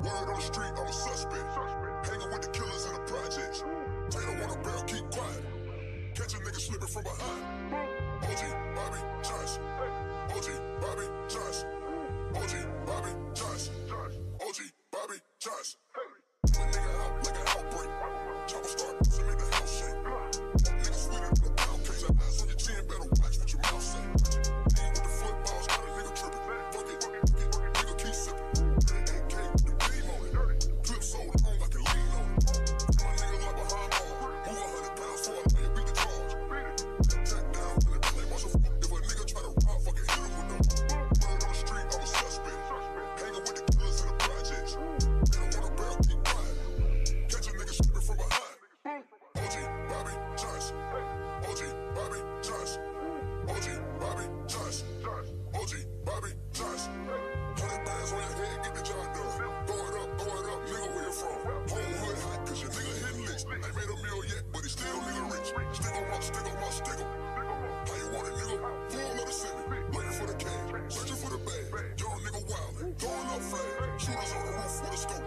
Word on the street, I'm a suspect. Hanging with the killers in the projects. Taylor want a barrel, keep quiet. Catch a nigga slipping from behind. OG Bobby Johnson. OG Bobby Johnson. OG Bobby Johnson. OG Bobby Johnson. A nigga out like an outbreak. Chopper start, so make the house shake. Nigga sweeter than a pound case. Eyes on your chin, better watch what your mouth say. Deal with the footballs, got a nigga tripping. Fuck it, nigga keep sipping. AK with the beam on it. Clip sold on like a lean on it. My nigga like behind bars. Move 100 pounds for a nigga beat the charge. Check down in the play, watch a fuck. If a nigga try to rob, fucking hit him with no. Word on the street, I'm a suspect. Hanging with the killers in the projects. They don't want a barrel, keep quiet. Catch a nigga slipping from behind. OG Bobby Johnson. OG Bobby Johnson. OG Bobby Johnson. OG Bobby Johnson. 100 bands on your head, get the job done. Throw it up, nigga, where you from? Whole hood hot, cause your nigga hitting licks. Ain't made a meal yet, but he still nigga rich. Stick on my, stick on my, stick on. How you want it, nigga? Full of the city. Waiting for the cage, searching for the bag. Young nigga wildin', throwing up flag. Shooters on the roof with a scope.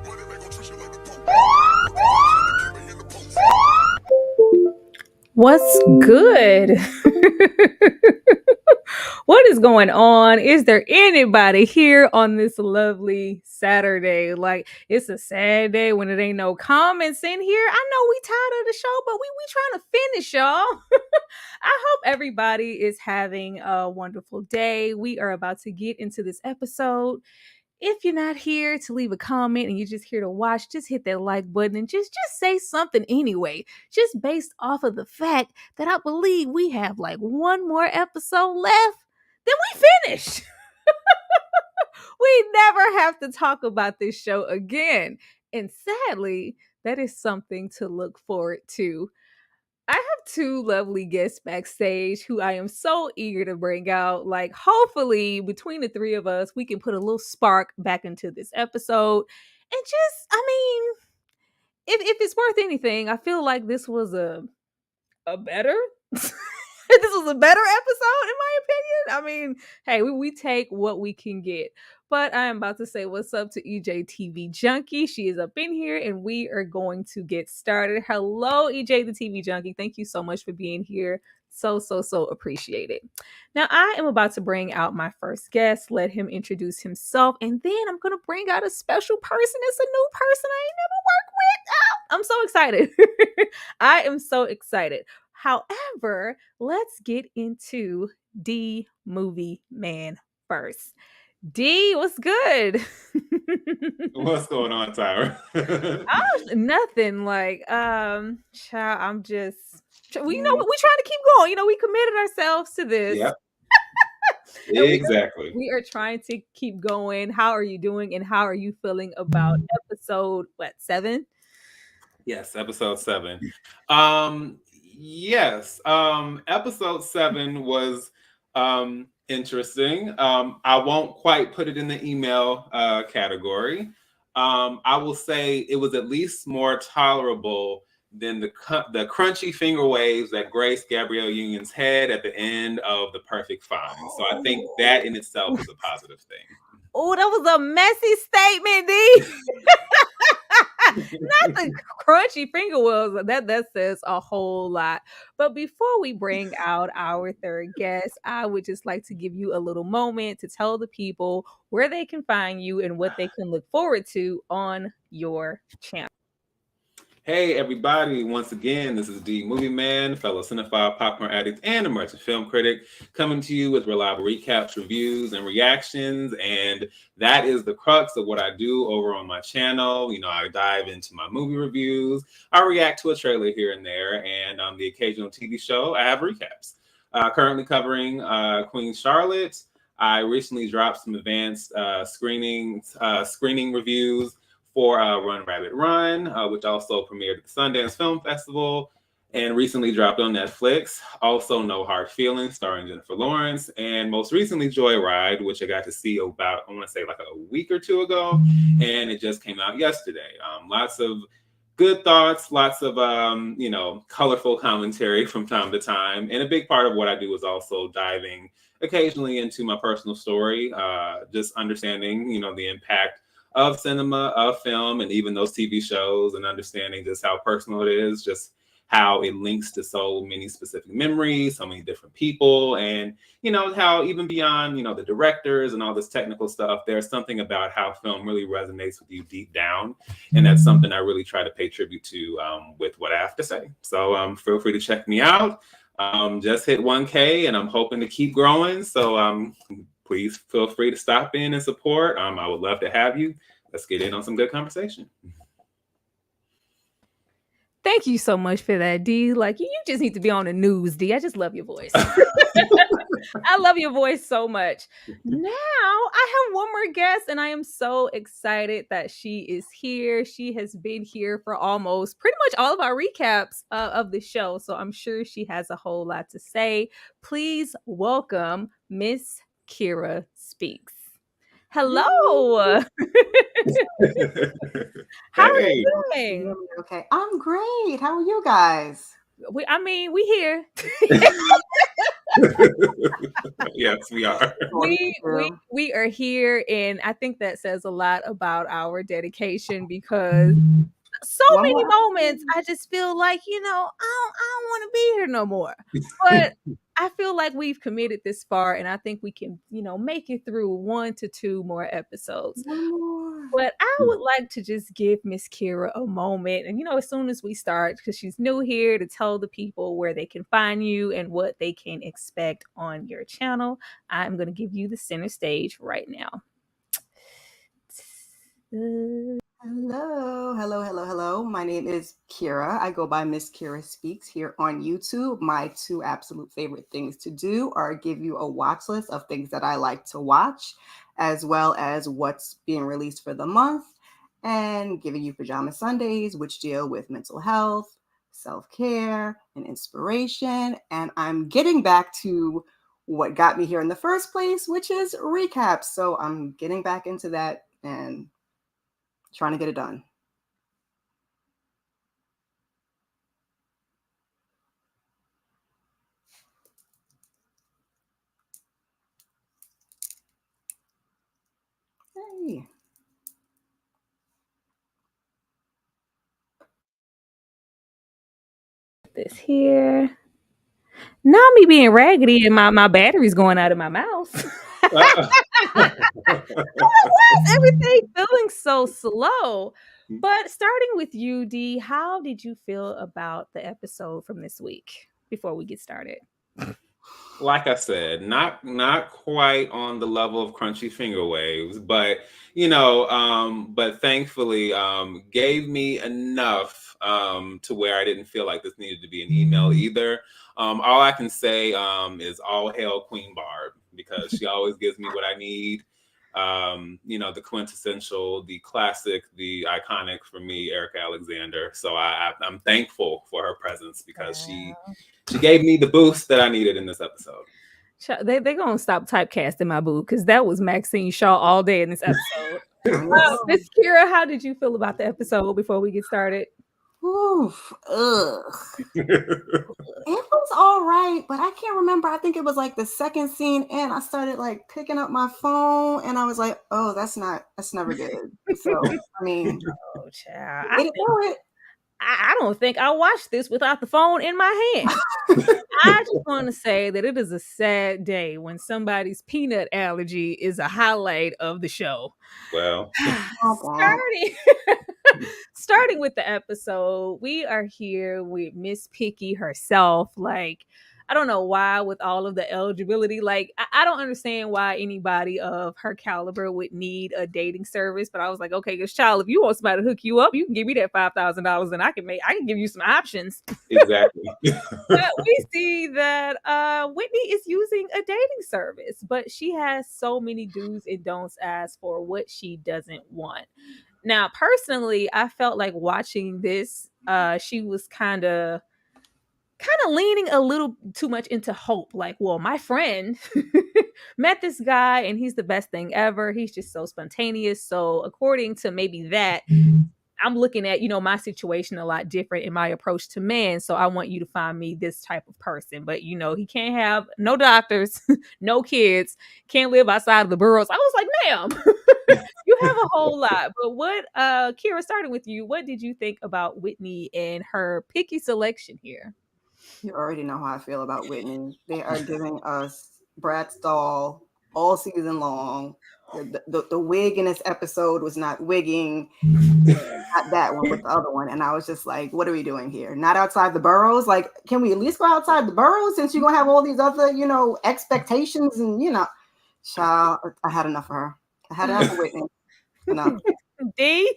Money they gon' treat you like the Pope. Keep me in the post. What's good? What is going on? Is there anybody here on this lovely Saturday? Like, it's a sad day when it ain't no comments in here. I know we tired of the show, but we trying to finish, y'all. I hope everybody is having a wonderful day. We are about to get into this episode. If you're not here to leave a comment and you're just here to watch, just hit that like button and just say something anyway. Just based off of the fact that I believe we have like one more episode left, then we finish. We never have to talk about this show again. And sadly, that is something to look forward to. I have two lovely guests backstage who I am so eager to bring out. Like, hopefully, between the three of us, we can put a little spark back into this episode. And just, I mean, if it's worth anything, I feel like this was a better this was a better episode, in my opinion. I mean, hey, we take what we can get. But I am about to say what's up to EJ TV Junkie. She is up in here and we are going to get started. Hello, EJ the TV Junkie. Thank you so much for being here. So appreciate it. Now, I am about to bring out my first guest, let him introduce himself, and then I'm going to bring out a special person. It's a new person I ain't never worked with. Oh, I'm so excited. I am so excited. However, let's get into D Movie Man first. D, what's good? What's going on, Tyra? Nothing. Like, child, I'm just, we we're trying to keep going. We committed ourselves to this. Yep. Exactly. We are trying to keep going. How are you doing? And how are you feeling about episode 7? Yes, episode 7. Yes. Episode 7 was interesting. I won't quite put it in the email category. I will say it was at least more tolerable than the crunchy finger waves that Grace Gabrielle Union's had at the end of The Perfect Fine. So I think that in itself is a positive thing. Oh, that was a messy statement, D. Not the crunchy finger waves. That says a whole lot. But before we bring out our third guest, I would just like to give you a little moment to tell the people where they can find you and what they can look forward to on your channel. Hey everybody, once again, this is D Movie Man, fellow cinephile, popcorn addict, and emerging film critic, coming to you with reliable recaps, reviews, and reactions. And that is the crux of what I do over on my channel. I dive into my movie reviews, I react to a trailer here and there, and on the occasional TV show, I have recaps. Currently covering Queen Charlotte. I recently dropped some advanced screening reviews for Run Rabbit Run, which also premiered at the Sundance Film Festival and recently dropped on Netflix. Also, No Hard Feelings, starring Jennifer Lawrence, and most recently Joyride, which I got to see about, I want to say like a week or two ago, and it just came out yesterday. Lots of good thoughts, lots of, colorful commentary from time to time. And a big part of what I do is also diving occasionally into my personal story, just understanding, the impact of cinema, of film, and even those TV shows, and understanding just how personal it is, just how it links to so many specific memories, so many different people, and how even beyond the directors and all this technical stuff, there's something about how film really resonates with you deep down, and that's something I really try to pay tribute to with what I have to say. So feel free to check me out. Just hit 1K, and I'm hoping to keep growing. So please feel free to stop in and support. I would love to have you. Let's get in on some good conversation. Thank you so much for that, D. Like, you just need to be on the news, D. I just love your voice. I love your voice so much. Now, I have one more guest, and I am so excited that she is here. She has been here for almost pretty much all of our recaps of the show, so I'm sure she has a whole lot to say. Please welcome Miss Kira Speaks. Hello. How are you doing? Okay, I'm great. How are you guys? We here. Yes, we are. We are here, and I think that says a lot about our dedication, because so many moments I just feel like, I don't want to be here no more. But I feel like we've committed this far, and I think we can, make it through 1 to 2 more episodes. But I would like to just give Miss Kira a moment, and as soon as we start, because she's new here, to tell the people where they can find you and what they can expect on your channel. I'm going to give you the center stage right now. Hello. My name is Kira. I go by Miss Kira Speaks here on YouTube. My 2 absolute favorite things to do are give you a watch list of things that I like to watch, as well as what's being released for the month, and giving you Pajama Sundays, which deal with mental health, self-care, and inspiration. And I'm getting back to what got me here in the first place, which is recaps. So I'm getting back into that and trying to get it done. Hey. This here. Not me being raggedy and my battery's going out of my mouth. Why is everything feeling so slow? But starting with you, D, how did you feel about the episode from this week before we get started? Like I said, not quite on the level of crunchy finger waves, but but thankfully gave me enough to where I didn't feel like this needed to be an email either. All I can say is all hail Queen Barb, because she always gives me what I need. The quintessential, the classic, the iconic for me, Erica Alexander. So I'm thankful for her presence, because she gave me the boost that I needed in this episode. They're going to stop typecasting my boo, because that was Maxine Shaw all day in this episode. Miss Kira, how did you feel about the episode before we get started? Oof, it was all right, but I can't remember. I think it was like the second scene, and I started like picking up my phone, and I was like, "Oh, that's never good." So I mean, oh, child, I don't think I watched this without the phone in my hand. I just want to say that it is a sad day when somebody's peanut allergy is a highlight of the show. Well, starting with the episode, we are here with Miss Picky herself. Like, I don't know why, with all of the eligibility, like I don't understand why anybody of her caliber would need a dating service. But I was like, okay, because child, if you want somebody to hook you up, you can give me that $5,000 and I can give you some options. Exactly. But we see that Whitney is using a dating service, but she has so many do's and don'ts as for what she doesn't want. Now, personally, I felt like watching this, she was kind of leaning a little too much into hope. Like, well, my friend met this guy and he's the best thing ever. He's just so spontaneous. So according to maybe that, I'm looking at, my situation a lot different in my approach to men. So I want you to find me this type of person. But, he can't have no doctors, no kids, can't live outside of the boroughs. I was like, ma'am, You have a whole lot. But what, Kira, starting with you, what did you think about Whitney and her picky selection here? You already know how I feel about Whitney. They are giving us Bratz doll all season long. The wig in this episode was not wigging, not that one, but the other one. And I was just like, what are we doing here? Not outside the boroughs? Like, can we at least go outside the boroughs since you're going to have all these other, expectations and, child, I had enough of her. I had enough of Whitney. Enough. D?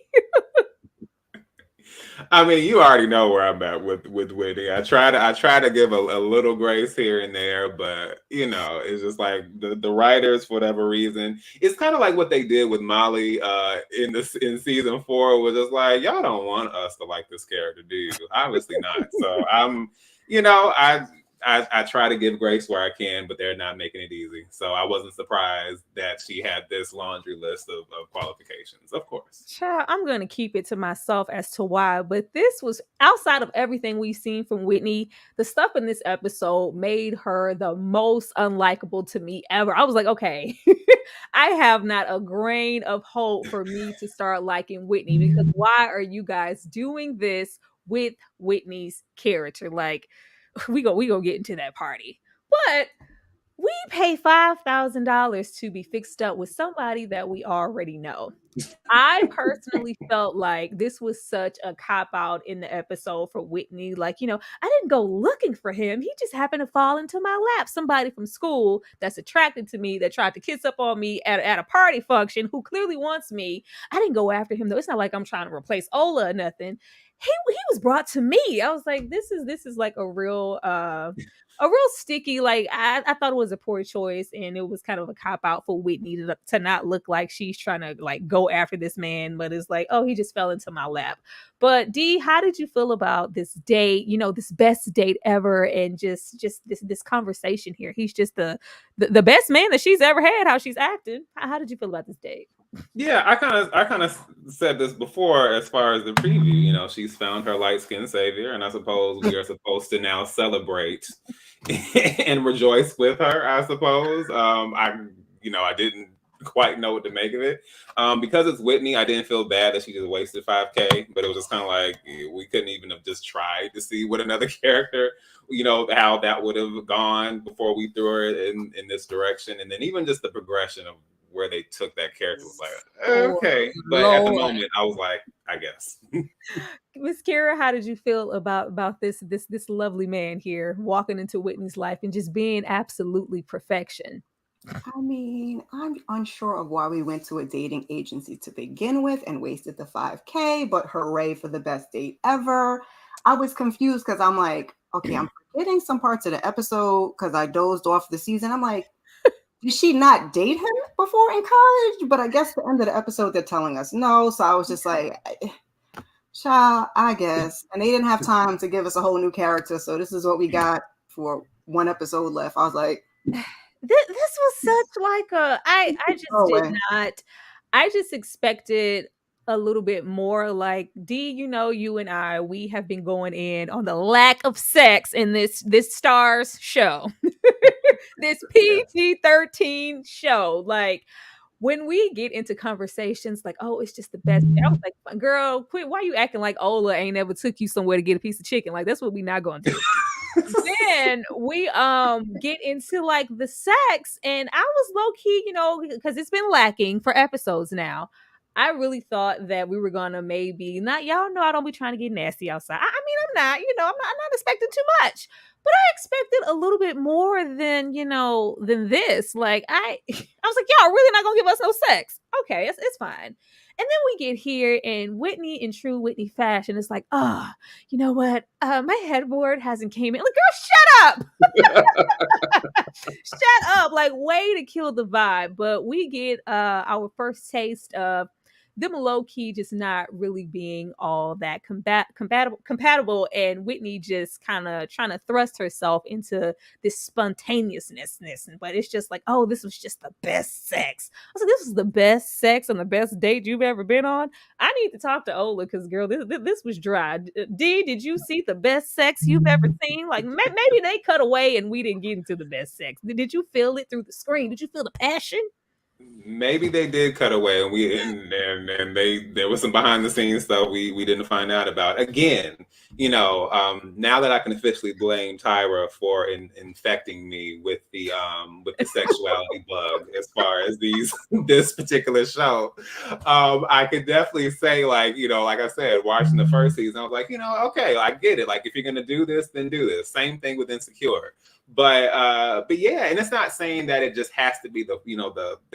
I mean, you already know where I'm at with Whitney. I try to give a little grace here and there, but it's just like the writers, for whatever reason, it's kind of like what they did with Molly in season 4, was just like, y'all don't want us to like this character, do you? Obviously not. So I try to give grace where I can, but they're not making it easy. So I wasn't surprised that she had this laundry list of qualifications, of course. Child, I'm going to keep it to myself as to why, but this was outside of everything we've seen from Whitney. The stuff in this episode made her the most unlikable to me ever. I was like, okay, I have not a grain of hope for me to start liking Whitney, because why are you guys doing this with Whitney's character? Like, we go get into that party, but we pay $5,000 to be fixed up with somebody that we already know. I personally felt like this was such a cop out in the episode for Whitney. Like, I didn't go looking for him. He just happened to fall into my lap. Somebody from school that's attracted to me, that tried to kiss up on me at a party function, who clearly wants me. I didn't go after him, though. It's not like I'm trying to replace Ola or nothing. He was brought to me. I was like, this is like a real sticky, like, I thought it was a poor choice, and it was kind of a cop out for Whitney to not look like she's trying to like go after this man, but it's like, oh, he just fell into my lap. But D, how did you feel about this date, this best date ever, and just this conversation here? He's just the best man that she's ever had, how she's acting. How did you feel about this date? Yeah, I kind of said this before as far as the preview. She's found her light-skinned savior, and I suppose we are supposed to now celebrate and rejoice with her, I suppose. I didn't quite know what to make of it. Because it's Whitney, I didn't feel bad that she just wasted $5K, but it was just kind of like, we couldn't even have just tried to see what another character, how that would have gone before we threw her in this direction. And then even just the progression of where they took that character was like, okay. But at the moment, I was like, I guess. Miss Kira, how did you feel about this lovely man here walking into Whitney's life and just being absolutely perfection? I mean, I'm unsure of why we went to a dating agency to begin with and wasted the $5K, but hooray for the best date ever. I was confused because I'm like, okay, I'm forgetting some parts of the episode because I dozed off the season. I'm like, did she not date him before in college? But I guess the end of the episode, they're telling us no. So I was just like, child, I guess. And they didn't have time to give us a whole new character. So this is what we got for one episode left. I was like, this was such like I just did not. I just expected a little bit more. Like, D, you and I, we have been going in on the lack of sex in this Stars show. This PG-13 show. Like, when we get into conversations like, oh, it's just the best, I was like, girl, quit. Why you acting like Ola ain't ever took you somewhere to get a piece of chicken? Like, that's what we not going to do. Then we get into like the sex, and I was low-key, because it's been lacking for episodes now. I really thought that we were gonna maybe not, y'all know I don't be trying to get nasty outside. I mean, I'm not, I'm not expecting too much, but I expected a little bit more than this. Like, I was like, y'all really not gonna give us no sex? Okay, it's fine. And then we get here, and Whitney, in true Whitney fashion, is like, you know what? My headboard hasn't came in. Like, girl, shut up. Shut up. Like, way to kill the vibe. But we get our first taste of them low-key just not really being all that compatible, and Whitney just kind of trying to thrust herself into this spontaneousness. But it's just like, oh, this was just the best sex. I was like, this is the best sex and the best date you've ever been on? I need to talk to Ola, because, girl, this was dry. D, did you see the best sex you've ever seen? Like, maybe they cut away and we didn't get into the best sex. Did you feel it through the screen? Did you feel the passion? Maybe they did cut away, and there was some behind the scenes stuff we didn't find out about. Again, now that I can officially blame Tyra for infecting me with the sexuality bug as far as this particular show, I could definitely say, like I said, watching the first season, I was like, okay, I get it. Like, if you're gonna do this, then do this. Same thing with Insecure. But yeah, and it's not saying that it just has to be the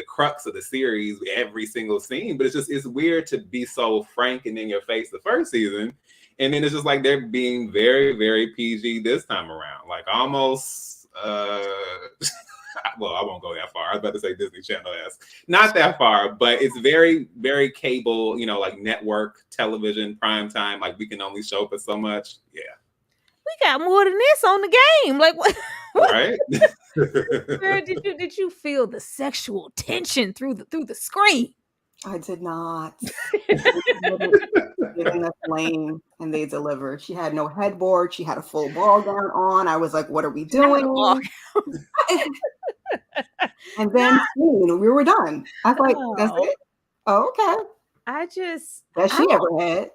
crux of the series every single scene, but it's weird to be so frank and in your face the first season, and then it's just like they're being very, very PG this time around, like almost well, I won't go that far. I was about to say Disney Channel-esque. Not that far, but it's very, very cable, like network television, prime time. Like, we can only show for so much. Yeah. We got more than this on the game. Like, what? Right? Girl, did you feel the sexual tension through the screen? I did not. Giving us lame, and they delivered. She had no headboard. She had a full ball gown on. I was like, "What are we doing?" And then we were done. I was like, "That's it." Oh, okay. That she ever had.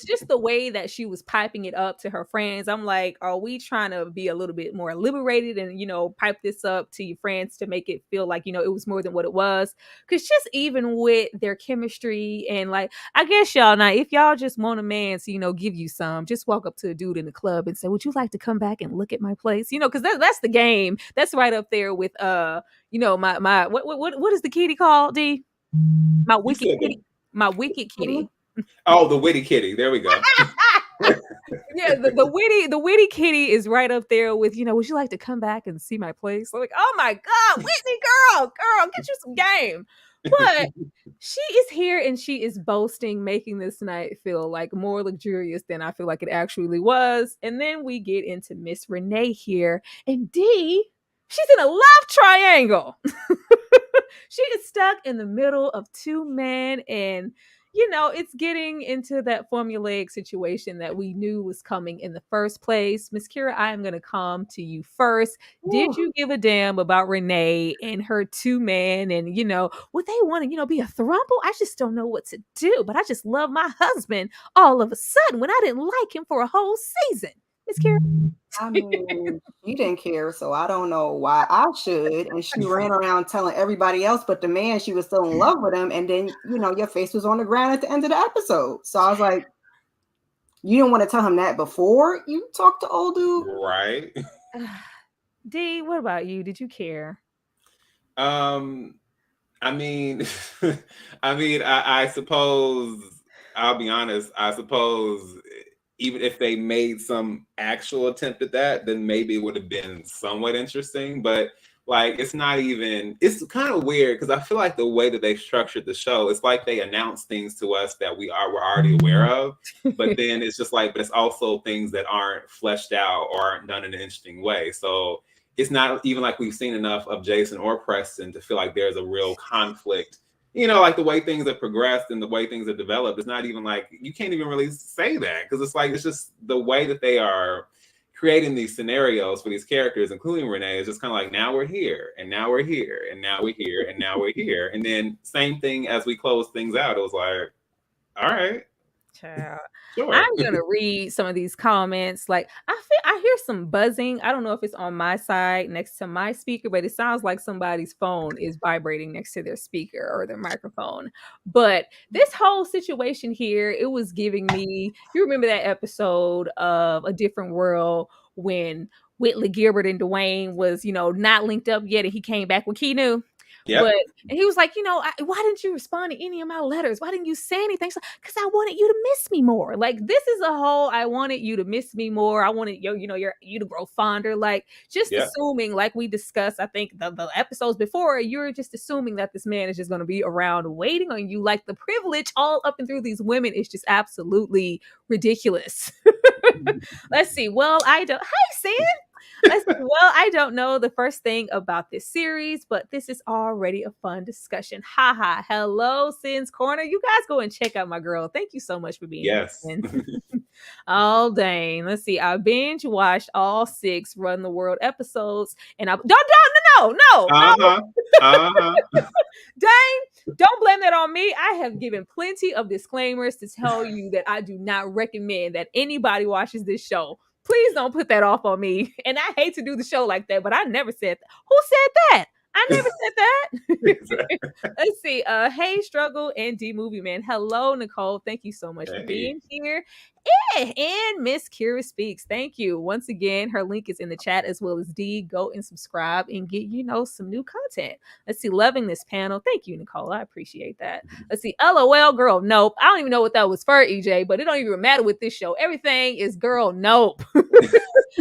Just the way that she was piping it up to her friends. I'm like, are we trying to be a little bit more liberated and, pipe this up to your friends to make it feel like, it was more than what it was? Because just even with their chemistry and, like, I guess y'all, now, if y'all just want a man to, give you some, just walk up to a dude in the club and say, would you like to come back and look at my place? Because that's the game. That's right up there with, my what is the kitty called, D? My wicked kitty. My wicked kitty. Oh, the witty kitty. There we go. Yeah, the witty kitty is right up there with, would you like to come back and see my place? I'm like, oh my God, Whitney, girl, get you some game. But she is here and she is boasting, making this night feel like more luxurious than I feel like it actually was. And then we get into Miss Renee here, and D, she's in a love triangle. She is stuck in the middle of two men, and it's getting into that formulaic situation that we knew was coming in the first place. Miss Kira, I am going to come to you first. Ooh. Did you give a damn about Renee and her two men and, would they want to, be a throuple? I just don't know what to do, but I just love my husband all of a sudden when I didn't like him for a whole season. Miss Kira? I mean, she didn't care, so I don't know why I should. And she ran around telling everybody else but the man she was still in love with him. And then, your face was on the ground at the end of the episode. So I was like, you didn't want to tell him that before you talked to old dude? Right. D, what about you? Did you care? I mean, I suppose, I'll be honest, I suppose even if they made some actual attempt at that, then maybe it would have been somewhat interesting. But like, it's kind of weird because I feel like the way that they structured the show, it's like they announced things to us that we're already aware of, but then it's just like, but it's also things that aren't fleshed out or aren't done in an interesting way. So it's not even like we've seen enough of Jason or Preston to feel like there's a real conflict. Like the way things have progressed and the way things have developed, it's not even like, you can't even really say that because it's like, it's just the way that they are creating these scenarios for these characters, including Renee, is just kind of like, now we're here and now we're here and now we're here and now we're here. And then same thing as we close things out, it was like, all right. Child. Sure. I'm gonna read some of these comments. Like, I hear some buzzing. I don't know if it's on my side next to my speaker, but it sounds like somebody's phone is vibrating next to their speaker or their microphone. But this whole situation here, it was giving me, you remember that episode of A Different World when Whitley Gilbert and Dwayne was, not linked up yet, and he came back with Keanu? Yep. And he was like, why didn't you respond to any of my letters? Why didn't you say anything? Because I wanted you to miss me more. Like, this is a whole, I wanted you to miss me more. I wanted you to grow fonder. Like, just assuming, like we discussed, I think the episodes before, you're just assuming that this man is just going to be around waiting on you. Like, the privilege all up and through these women is just absolutely ridiculous. Let's see. Well, I don't. Hey, Sam. I don't know the first thing about this series, but this is already a fun discussion. Haha. Hello, Sin's Corner. You guys go and check out my girl. Thank you so much for being here. Oh, dang. Let's see. I binge watched all 6 Run the World episodes, and no, Uh-huh. Uh-huh. Dang, don't blame that on me. I have given plenty of disclaimers to tell you that I do not recommend that anybody watches this show. Please don't put that off on me. And I hate to do the show like that, but I never said that. Who said that? I never said that. Let's see. Hey, Struggle and D Movie Man. Hello, Nicole. Thank you so much for being here. And Miss Kira Speaks. Thank you. Once again, her link is in the chat as well as D. Go and subscribe and get, some new content. Let's see. Loving this panel. Thank you, Nicole. I appreciate that. Let's see. LOL, girl, nope. I don't even know what that was for, EJ, but it don't even matter with this show. Everything is girl, nope.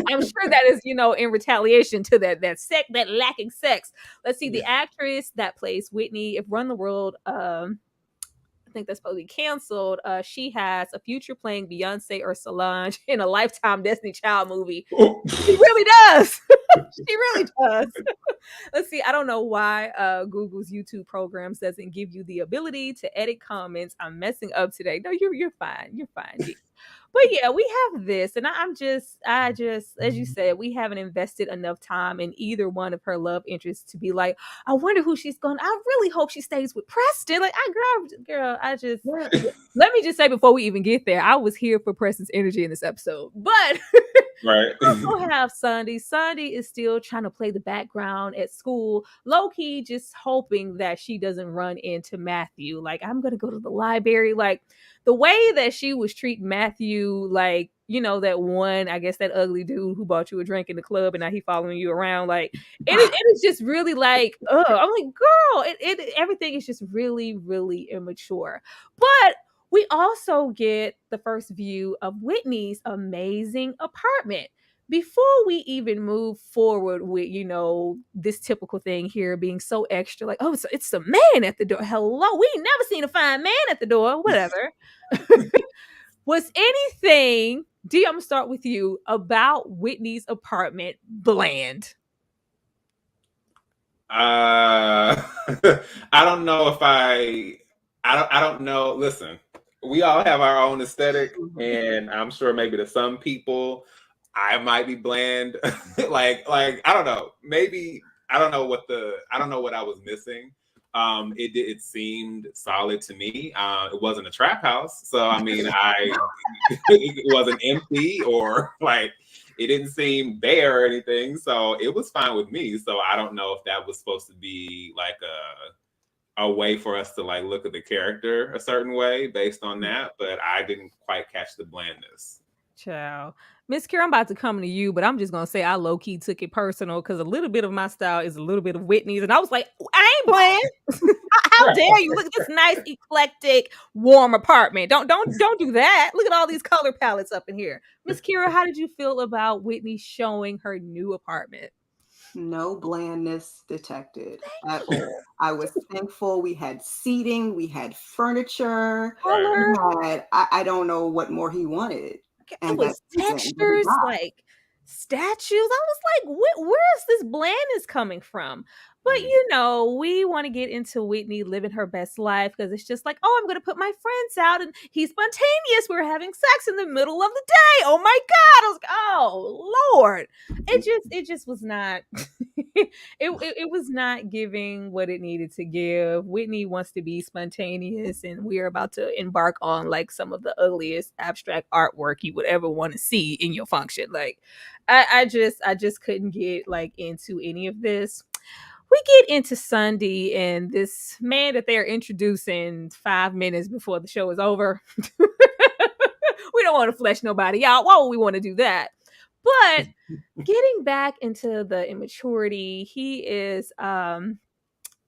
I'm sure that is, in retaliation to that lacking sex. Let's see. The actress that plays Whitney, if Run the World, I think that's supposed to be canceled. She has a future playing Beyonce or Solange in a Lifetime Destiny Child movie. She really does. She really does. Let's see. I don't know why Google's YouTube programs doesn't give you the ability to edit comments. I'm messing up today. No, you're fine. You're fine. But yeah, we have this, and I just, as you said, we haven't invested enough time in either one of her love interests to be like, I wonder who she's going. I really hope she stays with Preston. Like, let me just say before we even get there, I was here for Preston's energy in this episode, but right. We also have Sondi. Sondi is still trying to play the background at school, low key, just hoping that she doesn't run into Matthew. Like, I'm gonna go to the library. Like, the way that she was treating Matthew, like, that one, I guess that ugly dude who bought you a drink in the club and now he following you around. Like, it is just really like, I'm like, girl, everything is just really, really immature. But we also get the first view of Whitney's amazing apartment. Before we even move forward with, this typical thing here being so extra, like, oh, it's a man at the door. Hello, we ain't never seen a fine man at the door. Whatever. Was anything, D, I'm gonna start with you, about Whitney's apartment bland? I don't know if I don't know. Listen, we all have our own aesthetic, and I'm sure maybe to some people I might be bland. like I don't know. Maybe I don't know what I was missing. It seemed solid to me. It wasn't a trap house, so I mean, it wasn't empty or like it didn't seem bare or anything. So it was fine with me. So I don't know if that was supposed to be like a way for us to like look at the character a certain way based on that, but I didn't quite catch the blandness. Ciao. Miss Kira, I'm about to come to you, but I'm just gonna say I low-key took it personal because a little bit of my style is a little bit of Whitney's, and I was like, I ain't bland. How dare you? Look at this nice, eclectic, warm apartment. Don't do that. Look at all these color palettes up in here. Miss Kira, how did you feel about Whitney showing her new apartment? No blandness detected at all. I was thankful. We had seating, we had furniture, I don't know what more he wanted. It was textures, like statues. I was like, where is this blandness coming from? But we want to get into Whitney living her best life because it's just like, oh, I'm going to put my friends out and he's spontaneous. We're having sex in the middle of the day. Oh my God. I was like, oh Lord. It just was not, it was not giving what it needed to give. Whitney wants to be spontaneous and we're about to embark on like some of the ugliest abstract artwork you would ever want to see in your function. Like, I just couldn't get like into any of this. We get into Sondi and this man that they're introducing 5 minutes before the show is over. We don't want to flesh nobody out. Why would we want to do that? But getting back into the immaturity, he is trying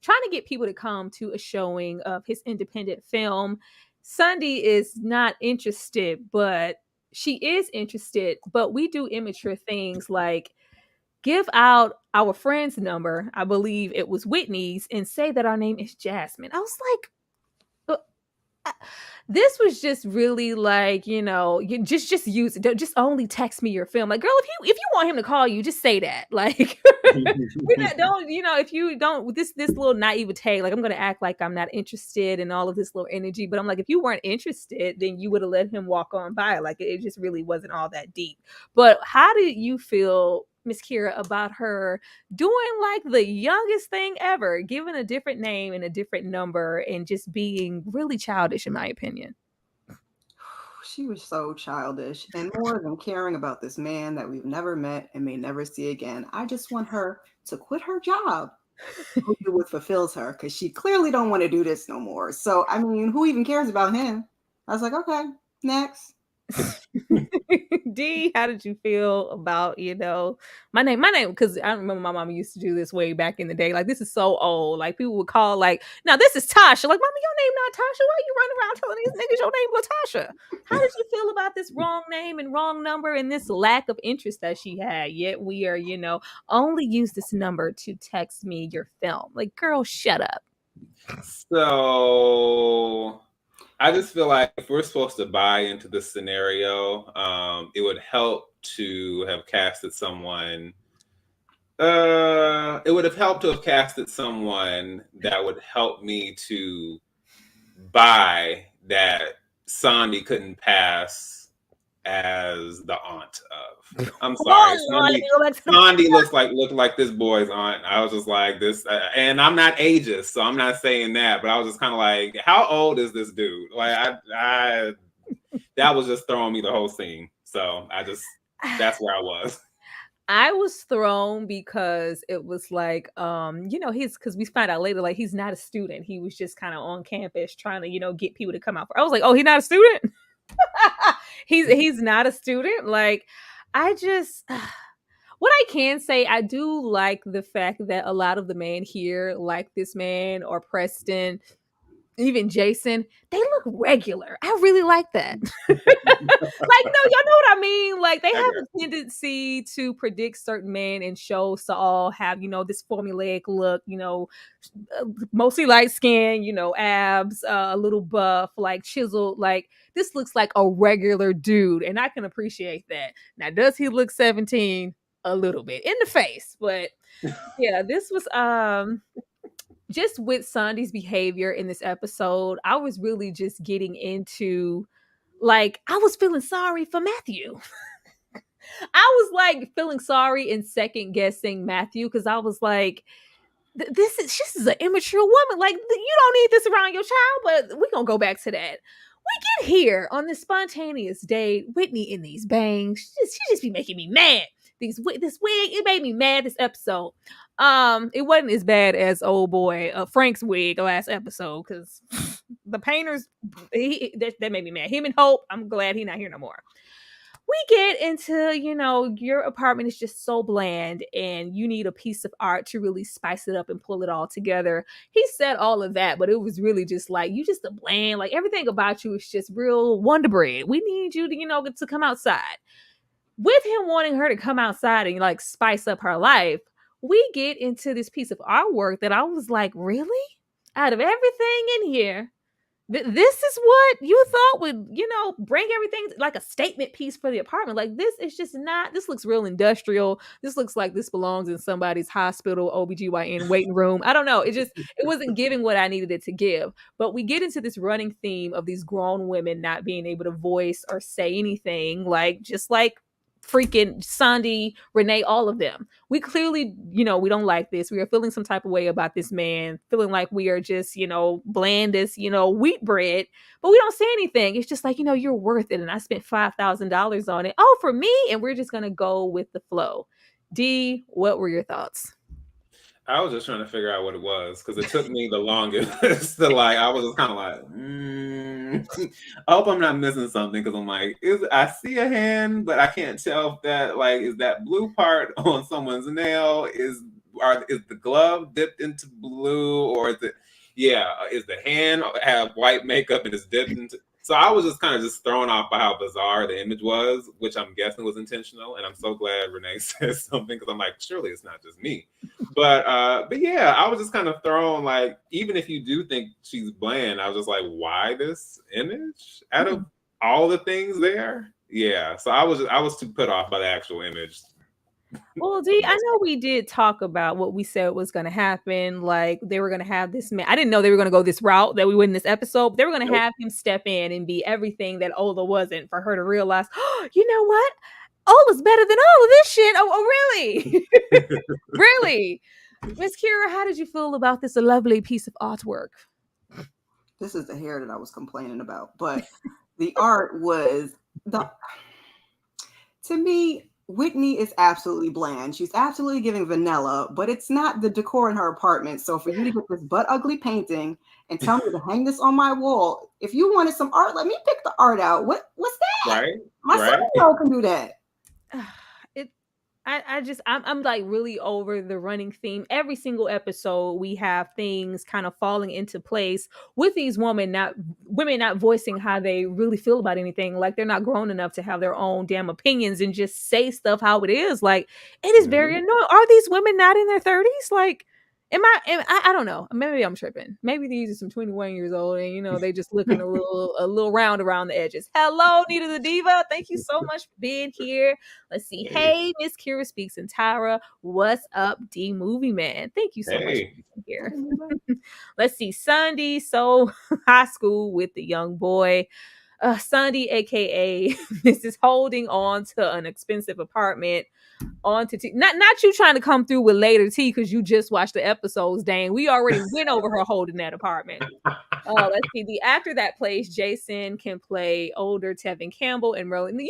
to get people to come to a showing of his independent film. Sondi is not interested, but she is interested. But we do immature things like give out our friend's number, I believe it was Whitney's, and say that our name is Jasmine. I was like, this was just really like, you just use it. Just only text me your film. Like, girl, if you want him to call you, just say that. Like, if you don't, this little naivete, like I'm gonna act like I'm not interested in all of this little energy. But I'm like, if you weren't interested, then you would have let him walk on by. Like, it just really wasn't all that deep. But how did you feel, Miss Kira, about her doing like the youngest thing ever, giving a different name and a different number and just being really childish, in my opinion. She was so childish, and more than caring about this man that we've never met and may never see again, I just want her to quit her job. Who do what fulfills her, because she clearly don't want to do this no more. So, I mean, who even cares about him? I was like, okay, next. D, how did you feel about, my name, because I remember my mama used to do this way back in the day. Like, this is so old. Like, people would call, like, now this is Tasha. Like, mama, your name not Tasha. Why you running around telling these niggas your name Latasha? How did you feel about this wrong name and wrong number and this lack of interest that she had? Yet we are, only use this number to text me your film. Like, girl, shut up. So I just feel like if we're supposed to buy into this scenario, it would help to have casted someone. It would have helped to have casted someone that would help me to buy that Sondi couldn't pass as the aunt of. I'm sorry, Sondi looked like this boy's aunt. I was just like this, and I'm not ageist, so I'm not saying that, but I was just kind of like, how old is this dude? Like, I that was just throwing me the whole scene. So that's where I was. I was thrown because it was like, because we find out later, like, he's not a student. He was just kind of on campus trying to, get people to come out. I was like, oh, he's not a student? he's not a student. Like, I just, what I can say, I do like the fact that a lot of the men here, like this man or Preston, even Jason, they look regular. I really like that. Like, no, y'all know what I mean? Like, they have a tendency to predict certain men and shows to all have, this formulaic look, mostly light skin, abs, a little buff, like chiseled. Like, this looks like a regular dude, and I can appreciate that. Now, does he look 17? A little bit in the face, but yeah, this was just with Sondi's behavior in this episode. I was really just getting into, like, I was feeling sorry for Matthew. I was like feeling sorry and second guessing Matthew, because I was like, this is an immature woman. Like, you don't need this around your child, but we're gonna go back to that. We get here on this spontaneous date. Whitney in these bangs. She just be making me mad. This wig, it made me mad this episode. It wasn't as bad as old boy Frank's wig last episode, because the painters, that made me mad. Him and Hope, I'm glad he's not here no more. We get into, your apartment is just so bland and you need a piece of art to really spice it up and pull it all together. He said all of that, but it was really just like, you just a bland, like, everything about you is just real Wonder Bread. We need you to, to come outside. With him wanting her to come outside and like spice up her life, we get into this piece of artwork that I was like, really? Out of everything in here, this is what you thought would, bring everything, like a statement piece for the apartment. Like, this is just not, this looks real industrial. This looks like this belongs in somebody's hospital, OBGYN waiting room. I don't know. It wasn't giving what I needed it to give. But we get into this running theme of these grown women not being able to voice or say anything, like, just like freaking Sondi, Renee, all of them. We clearly, we don't like this. We are feeling some type of way about this man, feeling like we are just, bland as, wheat bread, but we don't say anything. It's just like, you're worth it. And I spent $5,000 on it. Oh, for me. And we're just going to go with the flow. D, what were your thoughts? I was just trying to figure out what it was, because it took me the longest to, like, I was just kind of like, I hope I'm not missing something, because I'm like, I see a hand, but I can't tell if that, like, is that blue part on someone's nail? Is the glove dipped into blue, or is the hand have white makeup and is dipped into? So I was just kind of thrown off by how bizarre the image was, which I'm guessing was intentional. And I'm so glad Renee says something, because I'm like, surely it's not just me. But yeah, I was just kind of thrown, like, even if you do think she's bland, I was just like, why this image out of all the things there? Yeah. So I was too put off by the actual image. Well, D, I know we did talk about what we said was going to happen. Like, they were going to have this man. I didn't know they were going to go this route that we went in this episode. But they were going to have him step in and be everything that Ola wasn't, for her to realize, oh, you know what? Ola's better than all of this shit. Oh really? Really? Miss Kira, how did you feel about this lovely piece of artwork? This is the hair that I was complaining about, but the art was to me, Whitney is absolutely bland. She's absolutely giving vanilla, but it's not the decor in her apartment. So for you to get this butt ugly painting and tell me to hang this on my wall, if you wanted some art, let me pick the art out. What's that? Right. My 7-year-old can do that. I'm like really over the running theme. Every single episode, we have things kind of falling into place with these women not voicing how they really feel about anything. Like they're not grown enough to have their own damn opinions and just say stuff how it is. Like it is very annoying. Are these women not in their 30s? Like, I don't know. Maybe I'm tripping. Maybe these are some 21 years old and you know they just looking a little round around the edges. Hello, Nita the Diva. Thank you so much for being here. Let's see. Hey, Miss Kira Speaks and Tyra. What's up, D Movie Man? Thank you so much for being here. Let's see. Sondi, so high school with the young boy. Sondi, aka Mrs. Holding on to an expensive apartment. On to tea. Not you trying to come through with later tea because you just watched the episodes, Dane. We already went over her holding that apartment. Let's see. The actor that plays Jason can play older Tevin Campbell and Merlin. You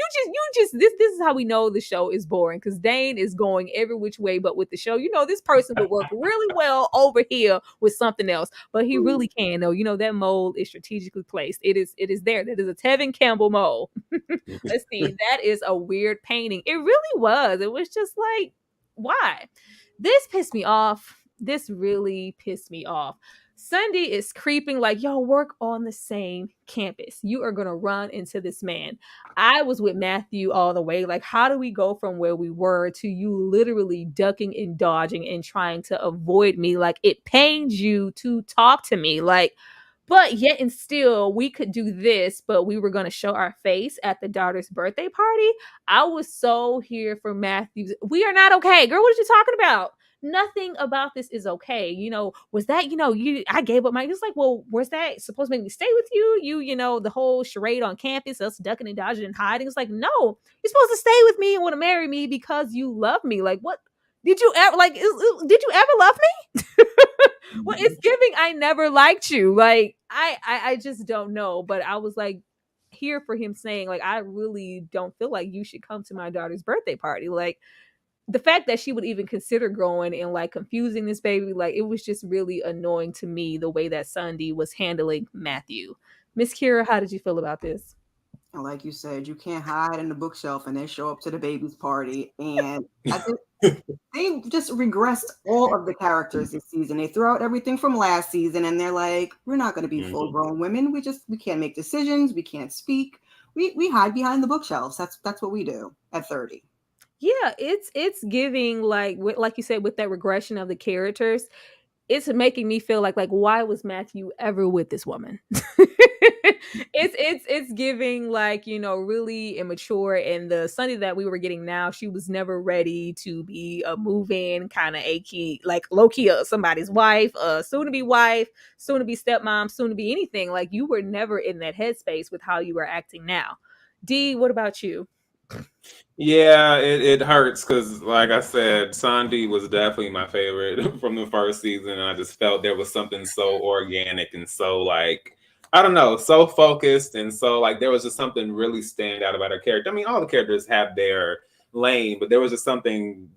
just this is how we know the show is boring because Dane is going every which way but with the show. You know, this person would work really well over here with something else, but he really can though. You know, that mold is strategically placed. It is there. That is a Tevin Campbell mold. Let's see. That is a weird painting. It really was. It was just like, why? This pissed me off. This really pissed me off. Sondi is creeping like, y'all work on the same campus. You are going to run into this man. I was with Matthew all the way. Like, how do we go from where we were to you literally ducking and dodging and trying to avoid me? Like, it pains you to talk to me. Like, but yet and still, we could do this, but we were going to show our face at the daughter's birthday party. I was so here for Matthew. We are not okay. Girl, what are you talking about? Nothing about this is okay. You know, was that, I gave up my, it's like, well, was that supposed to make me stay with you? The whole charade on campus, us ducking and dodging and hiding. It's like, no, you're supposed to stay with me and want to marry me because you love me. Like, what? Did you ever did you ever love me? Well, it's giving I never liked you. Like, I just don't know. But I was like here for him saying, like, I really don't feel like you should come to my daughter's birthday party. Like, the fact that she would even consider going and like confusing this baby, like it was just really annoying to me the way that Sondi was handling Matthew. Miss Kira, how did you feel about this? Like you said, you can't hide in the bookshelf and then show up to the baby's party. And I think they just regressed all of the characters this season. They threw out everything from last season and they're like, we're not going to be full grown women. We can't make decisions. We can't speak. We hide behind the bookshelves. That's what we do at 30. Yeah, it's giving like you said with that regression of the characters. It's making me feel like why was Matthew ever with this woman? It's giving like, really immature. And the Sondi that we were getting now, she was never ready to be a move-in kind of achy, like low-key somebody's wife, soon to be wife, soon to be stepmom, soon to be anything. Like you were never in that headspace with how you were acting now. D, what about you? Yeah, it hurts because, like I said, Sondi was definitely my favorite from the first season. And I just felt there was something so organic and so like, I don't know, so focused. And so like, there was just something really stand out about her character. I mean, all the characters have their lane, but there was just something,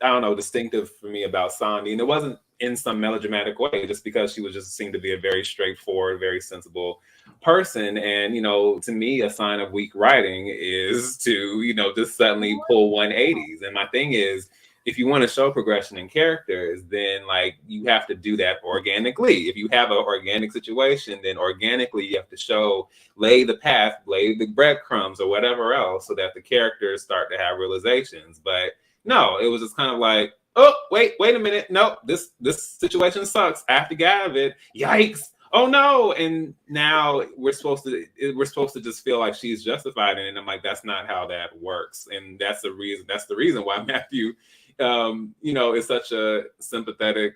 I don't know, distinctive for me about Sondi. And it wasn't in some melodramatic way, just because she was just seemed to be a very straightforward, very sensible person. And, to me, a sign of weak writing is to, just suddenly pull 180s. And my thing is, if you want to show progression in characters, then like you have to do that organically. If you have an organic situation, then organically you have to lay the path, lay the breadcrumbs or whatever else so that the characters start to have realizations. But no, it was just kind of like, oh, wait a minute. No, this situation sucks. I have to get out of it. Yikes. Oh no. And now we're supposed to just feel like she's justified in it. And I'm like, that's not how that works. And that's the reason why Matthew, is such a sympathetic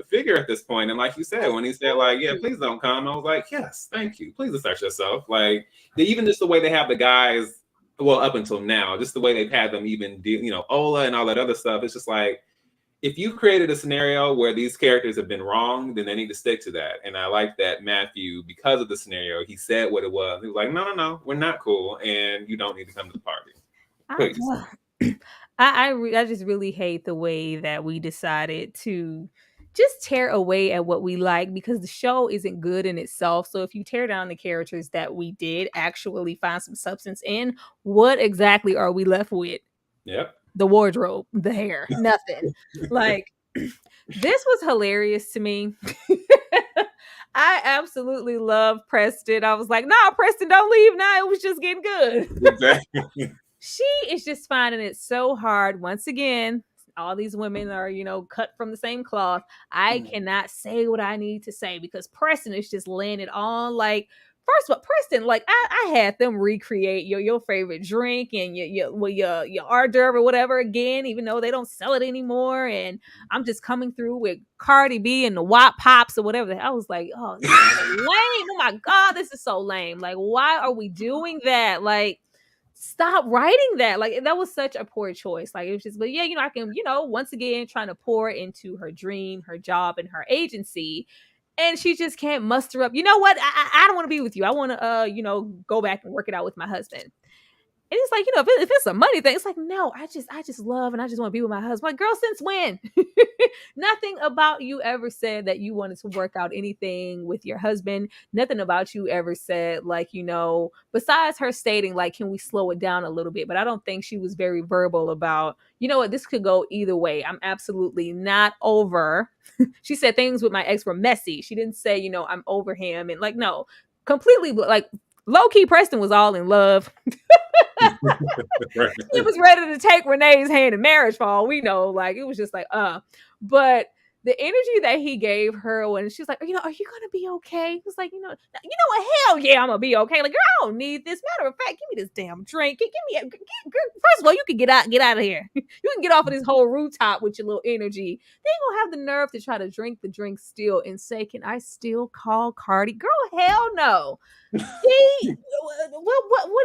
figure at this point. And like you said, when he said like, yeah, please don't come, I was like, yes, thank you. Please assert yourself. Like even just the way they have the guys well, up until now, just the way they've had them even deal, you know, Ola and all that other stuff. It's just like, if you created a scenario where these characters have been wrong, then they need to stick to that. And I like that Matthew, because of the scenario, he said what it was. He was like, no, we're not cool, and you don't need to come to the party. Please. I just really hate the way that we decided to just tear away at what we like, because the show isn't good in itself. So if you tear down the characters that we did actually find some substance in, what exactly are we left with? Yep. The wardrobe, the hair, nothing. Like, this was hilarious to me. I absolutely love Preston. I was like, nah, Preston, don't leave now. It was just getting good. Exactly. She is just finding it so hard. Once again, all these women are, you know, cut from the same cloth. I cannot say what I need to say because Preston is just laying it on. Like, first of all, Preston, like I had them recreate your favorite drink and your hors d'oeuvre or whatever again, even though they don't sell it anymore. And I'm just coming through with Cardi B and the WAP Pops or whatever. I was like, oh, this is so lame. Oh my God, this is so lame. Like, why are we doing that? Like, stop writing that. Like, that was such a poor choice. Like, it was just, but yeah, you know, I can, you know, once again trying to pour into her dream, her job, and her agency. And she just can't muster up, you know what? I don't want to be with you. I want to, you know, go back and work it out with my husband. And it's like, you know, if it's a money thing, it's like, no, I just love and I just want to be with my husband. Like, girl, since when? Nothing about you ever said that you wanted to work out anything with your husband. Nothing about you ever said, like, you know, besides her stating, like, can we slow it down a little bit? But I don't think she was very verbal about, you know what, this could go either way. I'm absolutely not over. She said things with my ex were messy. She didn't say, you know, I'm over him. And like, no, completely, like, low-key Preston was all in love. Right. He was ready to take Renee's hand in marriage for all we know. Like, it was just like, but the energy that he gave her when she's like, you know, are you gonna be okay? He was like, you know what, hell yeah, I'm gonna be okay. Like, girl, I don't need this. Matter of fact, give me this damn drink. Give me first of all, you can get out of here. You can get off of this whole rooftop with your little energy. They ain't gonna have the nerve to try to drink the drink still and say, can I still call Cardi? Girl, hell no. What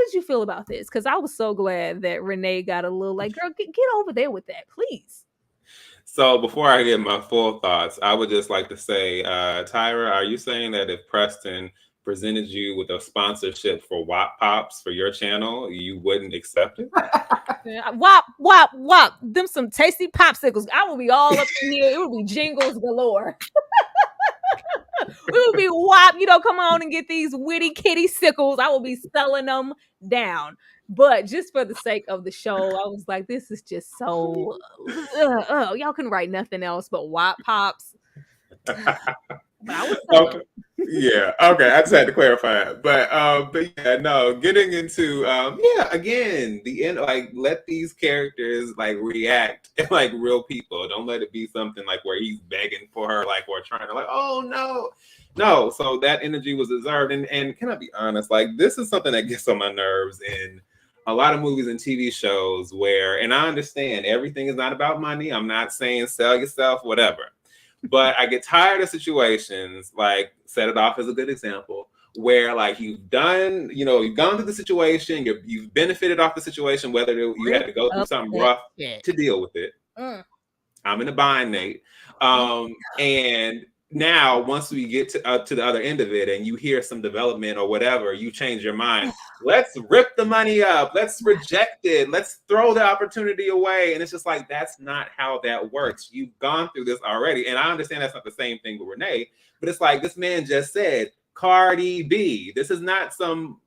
did you feel about this? Because I was so glad that Renee got a little like, girl, get over there with that, please. So before I get my full thoughts, I would just like to say, Tyra, are you saying that if Preston presented you with a sponsorship for WAP Pops for your channel, you wouldn't accept it? Wop. Them some tasty popsicles. I will be all up in here. It would be jingles galore. We would be WAP, you know, come on and get these witty kitty sickles. I will be selling them down. But just for the sake of the show, I was like, this is just so y'all can write nothing else but WAP Pops. But I was okay. Yeah, okay. I just had to clarify it. But yeah, no, getting into again, the end, like, let these characters like react like real people. Don't let it be something like where he's begging for her, like, or trying to like, oh no. So that energy was deserved. And can I be honest? Like, this is something that gets on my nerves in a lot of movies and TV shows where, and I understand everything is not about money. I'm not saying sell yourself, whatever. But I get tired of situations, like, set it off as a good example, where like you've gone through the situation, you've benefited off the situation, whether you had to go through something rough to deal with it. I'm in a bind, Nate. And now once we get to the other end of it and you hear some development or whatever, you change your mind. Let's rip the money up. Let's reject it. Let's throw the opportunity away. And it's just like, that's not how that works. You've gone through this already. And I understand that's not the same thing with Renee, but it's like, this man just said, Cardi B. This is not some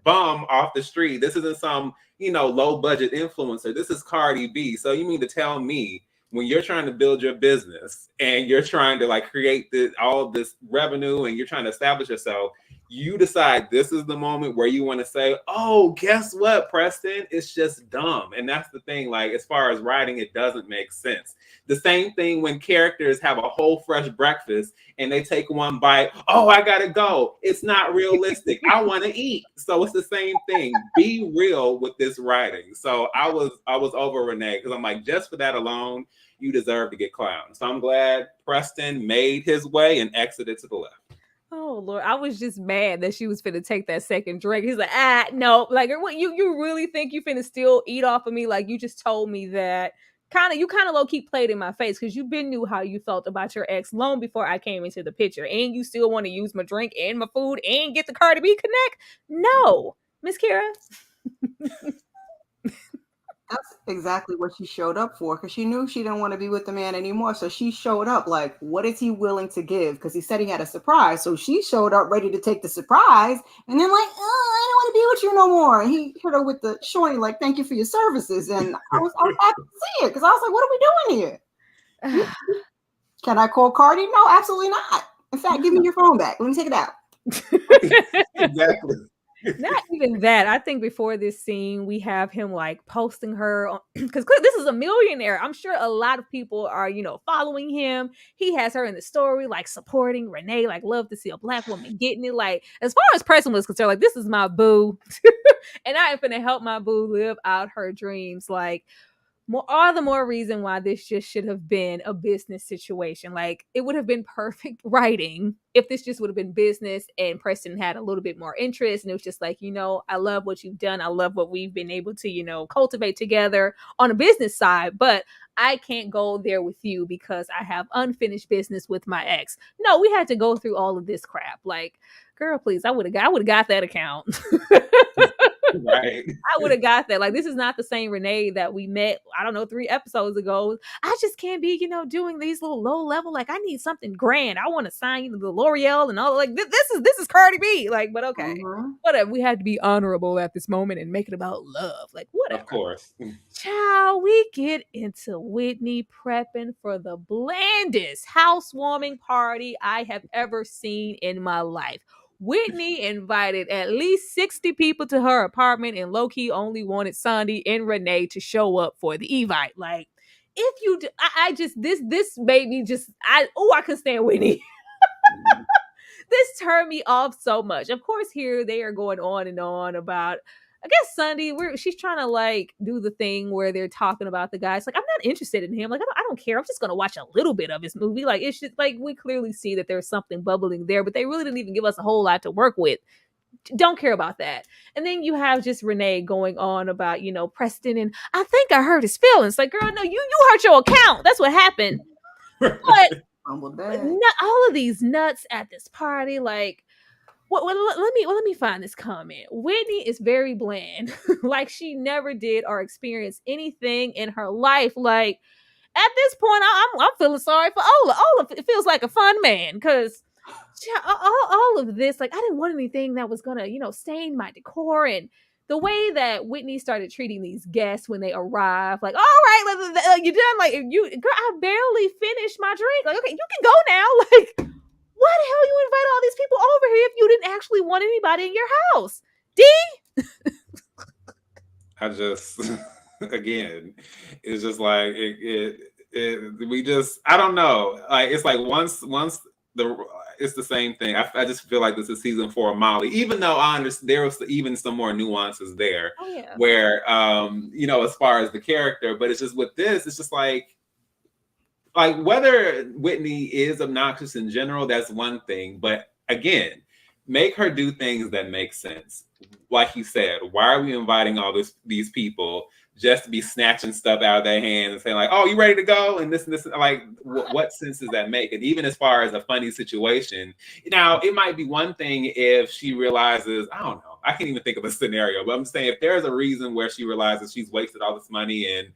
bum off the street. This isn't some, low budget influencer. This is Cardi B. So you mean to tell me, when you're trying to build your business and you're trying to like create all of this revenue and you're trying to establish yourself, you decide this is the moment where you want to say, oh, guess what, Preston? It's just dumb. And that's the thing. Like, as far as writing, it doesn't make sense. The same thing when characters have a whole fresh breakfast and they take one bite. Oh, I got to go. It's not realistic. I want to eat. So it's the same thing. Be real with this writing. So I was over Renee because I'm like, just for that alone, you deserve to get clowned. So I'm glad Preston made his way and exited to the left. Oh Lord, I was just mad that she was finna take that second drink. He's like, no, like, what you really think you finna still eat off of me? Like, you just told me that. You kind of low key played in my face because you been knew how you felt about your ex long before I came into the picture, and you still want to use my drink and my food and get the Cardi B connect. No, Miss Kira. That's exactly what she showed up for, because she knew she didn't want to be with the man anymore. So she showed up like, what is he willing to give? Because he said he had a surprise. So she showed up ready to take the surprise, and then like, oh, I don't want to be with you no more. And he hit her with the shorty, like, thank you for your services. And I was happy to see it, because I was like, what are we doing here? Can I call Cardi? No, absolutely not. In fact, give me your phone back. Let me take it out. Exactly. Not even that. I think before this scene, we have him like posting her because this is a millionaire. I'm sure a lot of people are, following him. He has her in the story, like supporting Renee, like love to see a black woman getting it. Like, as far as Preston was concerned, like, this is my boo. And I am going to help my boo live out her dreams. Like, all the more reason why this just should have been a business situation. Like, it would have been perfect writing if this just would have been business and Preston had a little bit more interest, and it was just like, I love what you've done, I love what we've been able to cultivate together on a business side, but I can't go there with you because I have unfinished business with my ex. No, we had to go through all of this crap. Like, girl, please, I would have got that account. Right. I would have got that. Like, this is not the same Renee that we met, I don't know, 3 episodes ago. I just can't be, doing these little low level. Like, I need something grand. I want to sign you to the L'Oreal and all. Like, this is Cardi B. Like, but okay, whatever. We had to be honorable at this moment and make it about love. Like, whatever. Of course. Child, we get into Whitney prepping for the blandest housewarming party I have ever seen in my life. Whitney invited at least 60 people to her apartment and low-key only wanted Sondi and Renee to show up for the Evite. Like, if you do, this made me I could stand Whitney. This turned me off so much. Of course, here they are going on and on about, I guess, Sondi, she's trying to like do the thing where they're talking about the guys. Like, I'm not interested in him. Like, I don't care. I'm just gonna watch a little bit of his movie. Like, it's just like, we clearly see that there's something bubbling there, but they really didn't even give us a whole lot to work with. Don't care about that. And then you have just Renee going on about, Preston, and I think I hurt his feelings. Like, girl, no, you hurt your account. That's what happened. But all of these nuts at this party, like, let me find this comment. Whitney is very bland, like she never did or experienced anything in her life. Like, at this point, I'm feeling sorry for Ola. Ola, it feels like a fun man, because all of this, like, I didn't want anything that was gonna, stain my decor. And the way that Whitney started treating these guests when they arrived, like, all right, you done? Like, girl, I barely finished my drink. Like, okay, you can go now. Like, why the hell you invite all these people over here if you didn't actually want anybody in your house? D? I just, again, it's just like, I don't know. Like, it's like once it's the same thing. I just feel like this is season 4 of Molly, even though I understand there was even some more nuances there, where, as far as the character, but it's just with this, it's just like whether Whitney is obnoxious in general, that's one thing. But again, make her do things that make sense. Like you said, why are we inviting all these people just to be snatching stuff out of their hands and saying like, oh, you ready to go? And this, like, what sense does that make? And even as far as a funny situation, now it might be one thing if she realizes, I don't know, I can't even think of a scenario, but I'm saying if there's a reason where she realizes she's wasted all this money and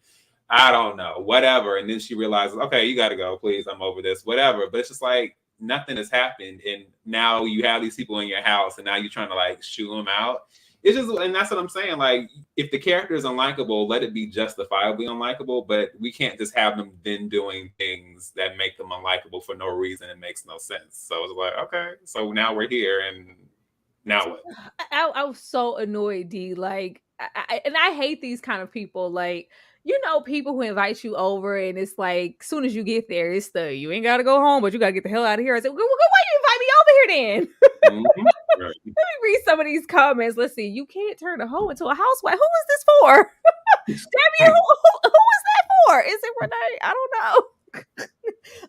I don't know, whatever. And then she realizes, okay, you got to go, please. I'm over this, whatever. But it's just like nothing has happened. And now you have these people in your house and now you're trying to like shoo them out. It's just, and that's what I'm saying. Like, if the character is unlikable, let it be justifiably unlikable. But we can't just have them then doing things that make them unlikable for no reason. It makes no sense. So it's like, okay, so now we're here. And now what? I was so annoyed, D. Like, I hate these kind of people. Like, people who invite you over and it's like, as soon as you get there, it's you ain't got to go home, but you got to get the hell out of here. I said, well, why you invite me over here then? Mm-hmm. Right. Let me read some of these comments. Let's see. You can't turn a hoe into a housewife. Who is this for? Debbie, who is that for? Is it Renee? I don't know.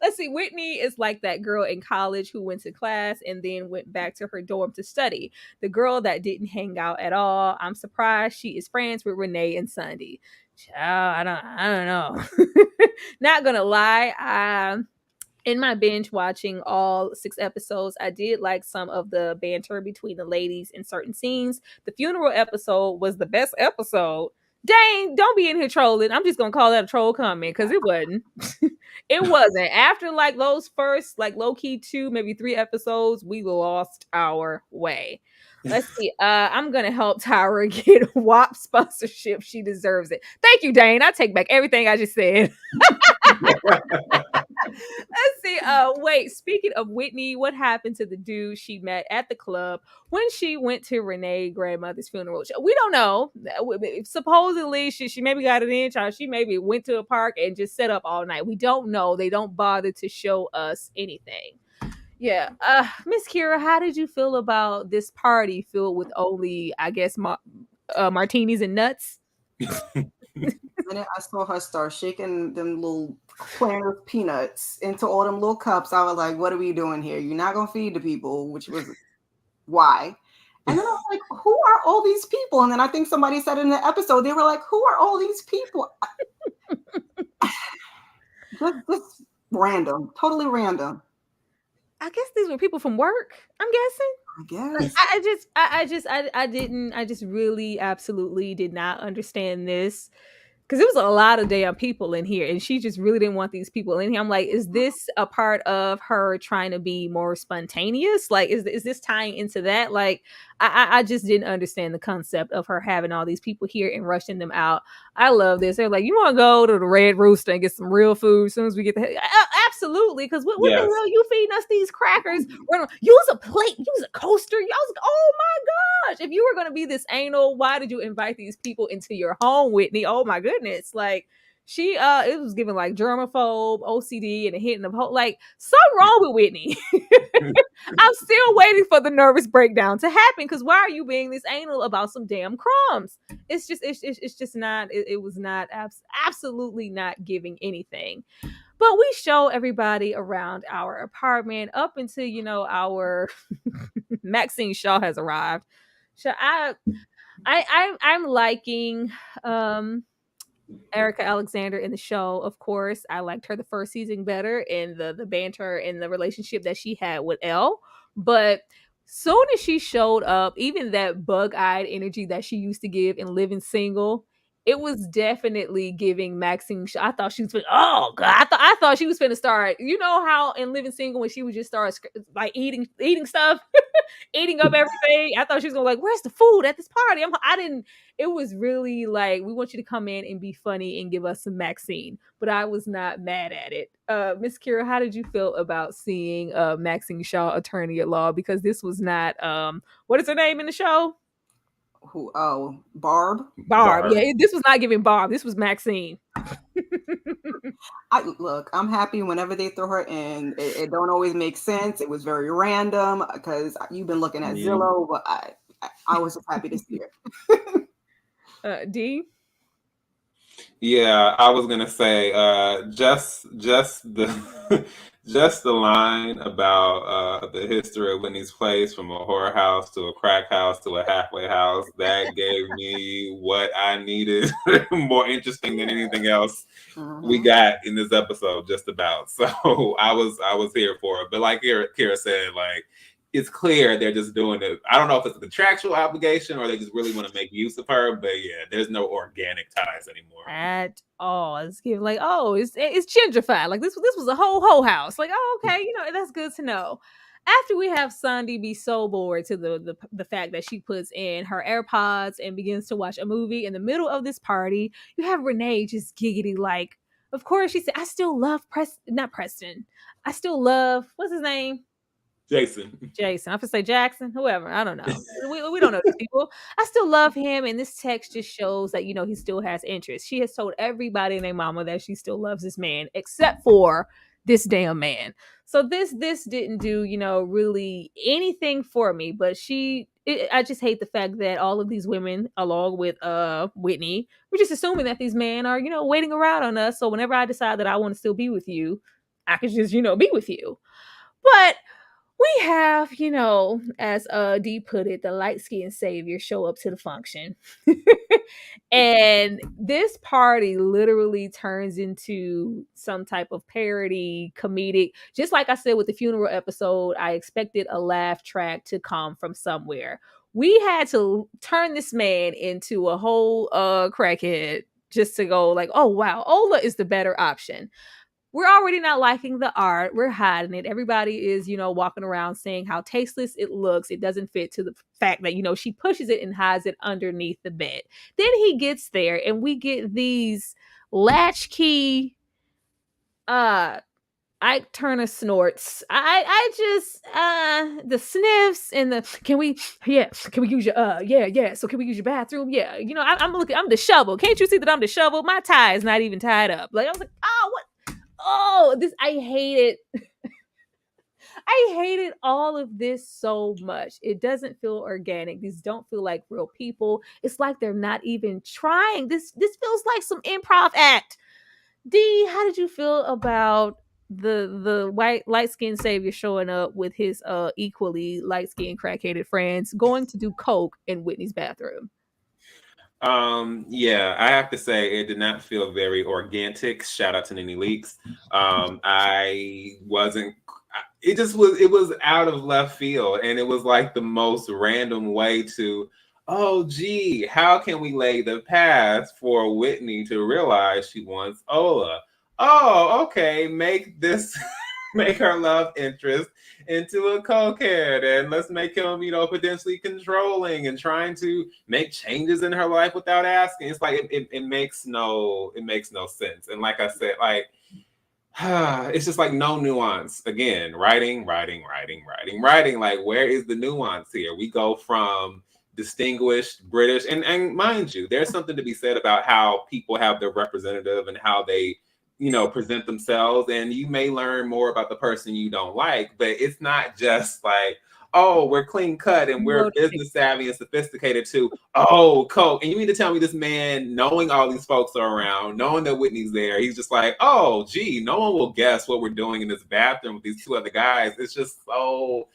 Let's see. Whitney is like that girl in college who went to class and then went back to her dorm to study. The girl that didn't hang out at all. I'm surprised she is friends with Renee and Sondi. Child, I don't know. Not gonna lie. In my binge watching all 6 episodes, I did like some of the banter between the ladies in certain scenes. The funeral episode was the best episode. Dang, don't be in here trolling. I'm just gonna call that a troll comment because it wasn't. It wasn't. After like those first, like low key 2, maybe 3 episodes, we lost our way. Let's see. I'm gonna help Tyra get WAP sponsorship. She deserves it. Thank you, Dane. I take back everything I just said. Let's see. Wait. Speaking of Whitney, what happened to the dude she met at the club when she went to Renee's grandmother's funeral? We don't know. Supposedly, she maybe got it in. She maybe went to a park and just set up all night. We don't know. They don't bother to show us anything. Yeah. Miss Kira, how did you feel about this party filled with only, I guess, martinis and nuts? And I saw her start shaking them little Planters peanuts into all them little cups. I was like, what are we doing here? You're not going to feed the people, which was why. And then I was like, who are all these people? And then I think somebody said in the episode, they were like, who are all these people? just random, totally random. I guess these were people from work, I'm guessing. I guess. I just really absolutely did not understand this. Because it was a lot of damn people in here, and she just really didn't want these people in here. I'm like, is this a part of her trying to be more spontaneous? Like, is this tying into that? Like, I just didn't understand the concept of her having all these people here and rushing them out. I love this. They're like, you want to go to the Red Rooster and get some real food as soon as we get the absolutely. Because what the hell you feeding us these crackers? Use a plate, use a coaster. Y'all was, oh my gosh! If you were going to be this anal, why did you invite these people into your home, Whitney? Oh my goodness! Like, she it was giving like germaphobe, OCD, and a hitting of whole like something wrong with Whitney. I'm still waiting for the nervous breakdown to happen because why are you being this anal about some damn crumbs? It's just not. It was not absolutely not giving anything. But we show everybody around our apartment up until our Maxine Shaw has arrived. So I'm liking Erica Alexander in the show. Of course, I liked her the first season better in the banter and the relationship that she had with Elle. But soon as she showed up, even that bug-eyed energy that she used to give in Living Single, it was definitely giving Maxine. I thought she was. Oh God! I thought she was finna start. You know how in Living Single when she would just start like eating stuff, eating up everything. I thought she was gonna like, where's the food at this party? I didn't. It was really like, we want you to come in and be funny and give us some Maxine. But I was not mad at it. Miss Kira, how did you feel about seeing Maxine Shaw, attorney at law? Because this was not what is her name in the show? Who? Oh, Barb. Yeah, this was not giving Barb. This was Maxine. Look, I'm happy whenever they throw her in. It don't always make sense. It was very random because you've been looking at Zillow, but I was just happy to see her. D? Yeah, I was gonna say just the just the line about the history of Whitney's place, from a whorehouse to a crack house to a halfway house, that gave me what I needed, more interesting than anything else we got in this episode, just about. So I was here for it. But like Kira said, like, it's clear they're just doing it. I don't know if it's a contractual obligation or they just really want to make use of her, but yeah, there's no organic ties anymore at all. It's like, oh, it's gentrified. Like this was a whole house. Like, oh, okay, that's good to know. After we have Sondi be so bored to the fact that she puts in her AirPods and begins to watch a movie in the middle of this party, you have Renee just giggity like, of course she said, I still love not Preston. I still love, what's his name? Jason. I'm gonna say Jackson, whoever. I don't know. We don't know these people. I still love him, and this text just shows that he still has interest. She has told everybody and their mama that she still loves this man, except for this damn man. So this didn't do really anything for me. But she I just hate the fact that all of these women, along with Whitney, we're just assuming that these men are, waiting around on us. So whenever I decide that I want to still be with you, I can just, be with you. But we have, as Dee put it, the light-skinned savior show up to the function. And this party literally turns into some type of parody, comedic. Just like I said with the funeral episode, I expected a laugh track to come from somewhere. We had to turn this man into a whole crackhead just to go like, oh, wow, Ola is the better option. We're already not liking the art. We're hiding it. Everybody is, walking around saying how tasteless it looks. It doesn't fit to the fact that, she pushes it and hides it underneath the bed. Then he gets there and we get these latchkey Ike Turner snorts. I just the sniffs and the can we use your yeah, so can we use your bathroom? Yeah. I'm the shovel. Can't you see that I'm the shovel? My tie is not even tied up. Like I was like, oh, what? Oh, this I hate it. I hated all of this so much. It doesn't feel organic. These don't feel like real people. It's like they're not even trying. This feels like some improv act. Dee, how did you feel about the white light-skinned savior showing up with his equally light-skinned crackheaded friends going to do coke in Whitney's bathroom? Yeah, I have to say it did not feel very organic. Shout out to Nene Leakes. It was out of left field, and it was like the most random way to, oh gee, how can we lay the path for Whitney to realize she wants Ola? Oh, okay, make her love interest into a cokehead, and let's make him, potentially controlling and trying to make changes in her life without asking. It's like it makes no sense. And like I said, like it's just like no nuance. Again, writing. Like, where is the nuance here? We go from distinguished British, and mind you, there's something to be said about how people have their representative and how they present themselves, and you may learn more about the person you don't like, but it's not just like, oh, we're clean cut and we're business savvy and sophisticated too. Oh, coke. And you mean to tell me this man, knowing all these folks are around, knowing that Whitney's there, he's just like, oh, gee, no one will guess what we're doing in this bathroom with these two other guys. It's just so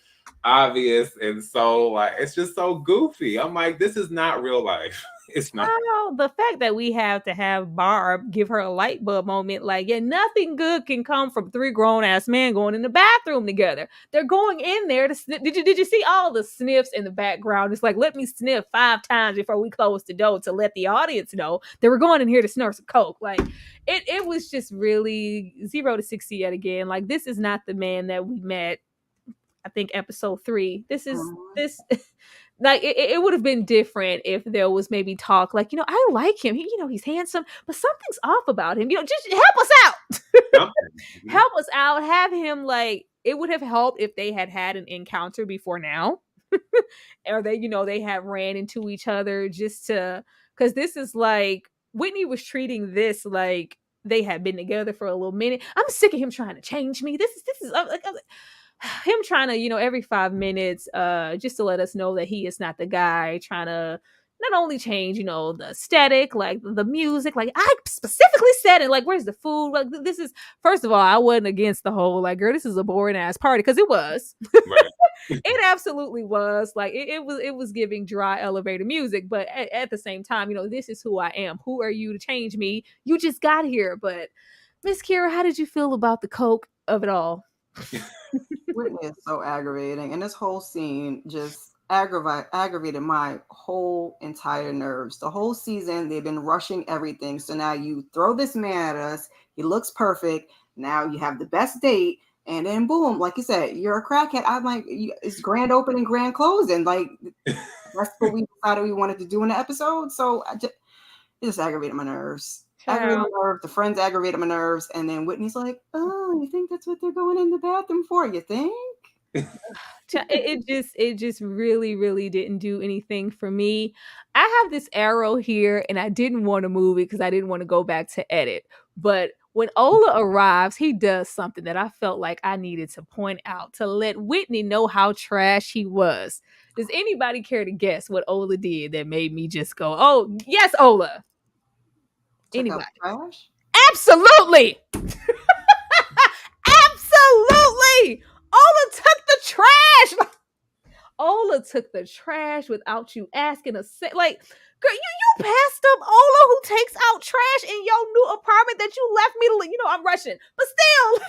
obvious and so like, it's just so goofy. I'm like, this is not real life. It's not. Oh, the fact that we have to have Barb give her a light bulb moment, like, yeah, nothing good can come from three grown ass men going in the bathroom together. They're going in there to sniff. Did you see all the sniffs in the background? It's like, let me sniff 5 times before we close the door to let the audience know that we're going in here to snort some coke. Like, it was just really 0 to 60 yet again. Like, this is not the man that we met, I think, episode 3. This like it would have been different if there was maybe talk like, I like him. He's handsome, but something's off about him. Just help us out. Help us out. Have him like, it would have helped if they had an encounter before now. Or they have ran into each other just to, because this is like, Whitney was treating this like they had been together for a little minute. I'm sick of him trying to change me. This is him trying to, every 5 minutes, just to let us know that he is not the guy, trying to not only change, the aesthetic, like the music, like I specifically said it, like, where's the food? Like, this is, first of all, I wasn't against the whole, like, girl, this is a boring ass party, because it was. Right. It absolutely was. Like, it was giving dry elevator music, but at the same time, this is who I am. Who are you to change me? You just got here. But Miss Kira, how did you feel about the coke of it all? Whitney is so aggravating, and this whole scene just aggravated my whole entire nerves. The whole season they've been rushing everything, so now you throw this man at us, he looks perfect, now you have the best date, and then boom, like you said, you're a crackhead. I'm like, it's grand opening, grand closing, like that's what we decided we wanted to do in the episode. So it just aggravated my nerves. The friends aggravated my nerves, and then Whitney's like, "Oh, you think that's what they're going in the bathroom for? You think?" It just really, really didn't do anything for me. I have this arrow here, and I didn't want to move it because I didn't want to go back to edit. But when Ola arrives, he does something that I felt like I needed to point out to let Whitney know how trash he was. Does anybody care to guess what Ola did that made me just go, oh, yes, Ola? Took Anybody? out trash? Absolutely. Absolutely. Ola took the trash. Ola took the trash without you asking a set. Like, girl, you passed up Ola who takes out trash in your new apartment that you left me to live. You know, I'm Russian, but still.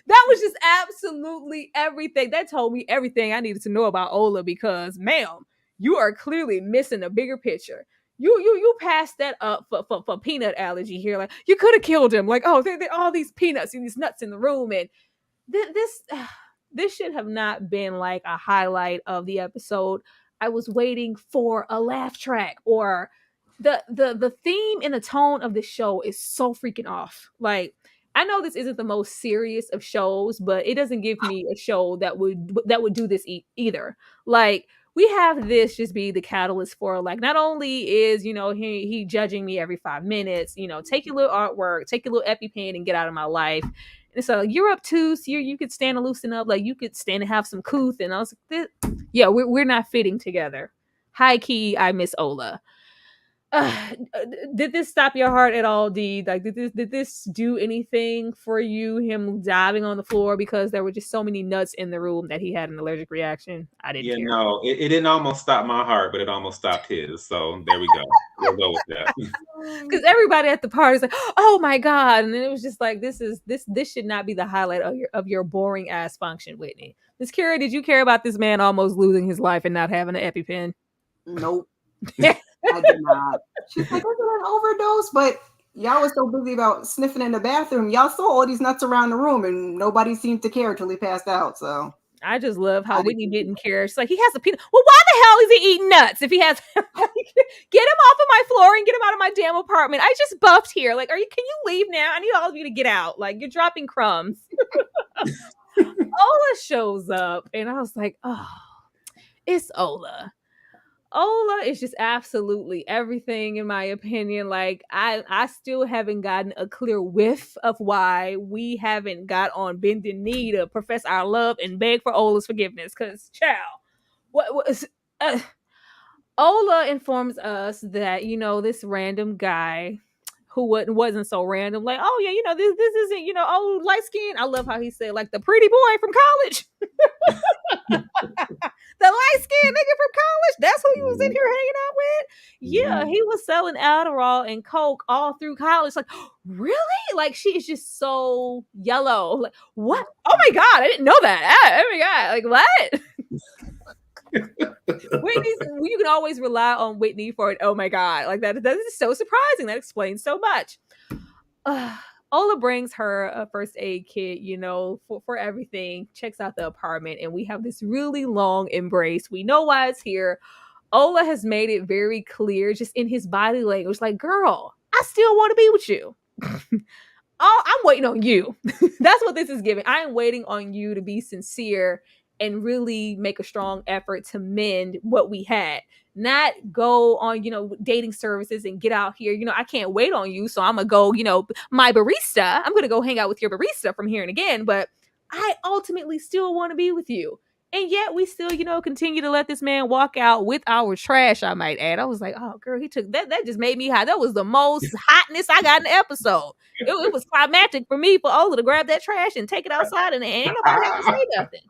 That was just absolutely everything. That told me everything I needed to know about Ola because, ma'am, you are clearly missing a bigger picture. You passed that up for peanut allergy here. Like, you could have killed him. Like, oh, there all these peanuts and these nuts in the room, and this should have not been like a highlight of the episode. I was waiting for a laugh track, or the theme and the tone of the show is so freaking off. Like, I know this isn't the most serious of shows, but it doesn't give me a show that would do this either. Like, we have this just be the catalyst for, like, not only is, you know, he judging me every 5 minutes, you know, take your little artwork, take your little EpiPen and get out of my life. And so you're obtuse, you could stand to loosen up, like you could stand to have some couth. And I was like, yeah, we're not fitting together. High key, I miss Ola. Did this stop your heart at all, D? Like, did this do anything for you? Him diving on the floor because there were just so many nuts in the room that he had an allergic reaction. I didn't care. No, it didn't almost stop my heart, but it almost stopped his. So there we go. We'll go with that. Because everybody at the party is like, "Oh my god!" And then it was just like, "This should not be the highlight of your boring ass function, Whitney." Miss Kira, did you care about this man almost losing his life and not having an EpiPen? Nope. I did not. She's like, is it an overdose? But y'all was so busy about sniffing in the bathroom. Y'all saw all these nuts around the room and nobody seemed to care till he passed out. So I just love how Whitney didn't care. She's like, he has a peanut. Well, why the hell is he eating nuts if he has get him off of my floor and get him out of my damn apartment? I just buffed here. Like, can you leave now? I need all of you to get out. Like, you're dropping crumbs. Ola shows up and I was like, oh, it's Ola. Ola is just absolutely everything, in my opinion. Like, I still haven't gotten a clear whiff of why we haven't got on bending knee to profess our love and beg for Ola's forgiveness. Because, child, what was Ola informs us that, you know, this random guy who wasn't so random, like, oh yeah, you know, this isn't, you know, oh, light skin. I love how he said, like, the pretty boy from college. The light-skinned nigga from college, that's who he was in here hanging out with? Yeah, he was selling Adderall and Coke all through college. Like, really? Like, she is just so yellow. Like, what? Oh my God, I didn't know that. Oh my God, like, what? Whitney's, you can always rely on Whitney for an oh my God. Like, that is so surprising. That explains so much. Ola brings her a first aid kit, you know, for everything, checks out the apartment, and we have this really long embrace. We know why it's here. Ola has made it very clear, just in his body language, like, girl, I still want to be with you. I'm waiting on you. That's what this is giving. I am waiting on you to be sincere and really make a strong effort to mend what we had. Not go on, you know, dating services and get out here. You know, I can't wait on you, so I'm gonna go, you know, my barista. I'm gonna go hang out with your barista from here and again, but I ultimately still want to be with you. And yet we still, you know, continue to let this man walk out with our trash, I might add. I was like, oh, girl, he took that. That just made me hot. That was the most hotness I got in the episode. It was climactic for me for Ola to grab that trash and take it outside and ain't nobody have to say nothing.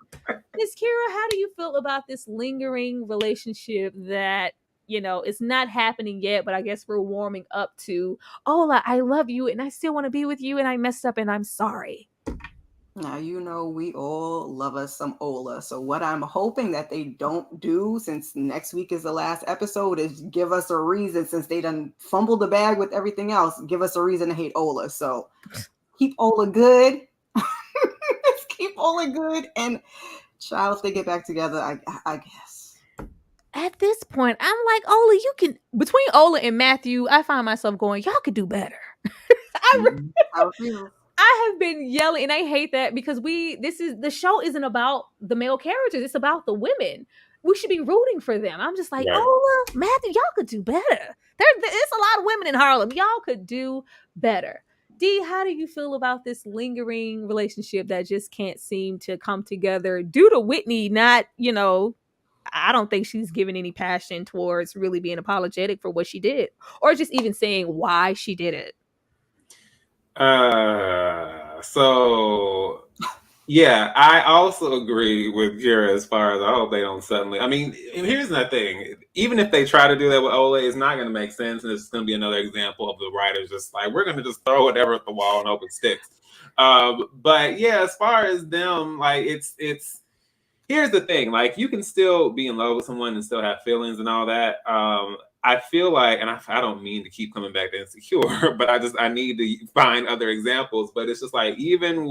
Miss Kira, how do you feel about this lingering relationship that, you know, it's not happening yet, but I guess we're warming up to, Ola, I love you and I still want to be with you and I messed up and I'm sorry. Now, you know, we all love us some Ola. So what I'm hoping that they don't do, since next week is the last episode, is give us a reason, since they done fumbled the bag with everything else, give us a reason to hate Ola. So keep Ola good. Keep Ola good. And child, if they get back together, I guess. At this point, I'm like, Ola, you can, between Ola and Matthew, I find myself going, y'all could do better. I have been yelling, and I hate that because the show isn't about the male characters. It's about the women. We should be rooting for them. I'm just like, Ola, Matthew, y'all could do better. There's a lot of women in Harlem. Y'all could do better. Dee, how do you feel about this lingering relationship that just can't seem to come together due to Whitney not, I don't think she's given any passion towards really being apologetic for what she did or just even saying why she did it. So yeah, I also agree with Kira as far as I hope they don't suddenly. I mean, here's the thing: even if they try to do that with Ola, it's not going to make sense, and it's going to be another example of the writers just like we're going to just throw whatever at the wall and hope it sticks. But yeah, as far as them, like it's. Here's the thing: like you can still be in love with someone and still have feelings and all that. I feel like, and I don't mean to keep coming back to Insecure, but I need to find other examples. But it's just like even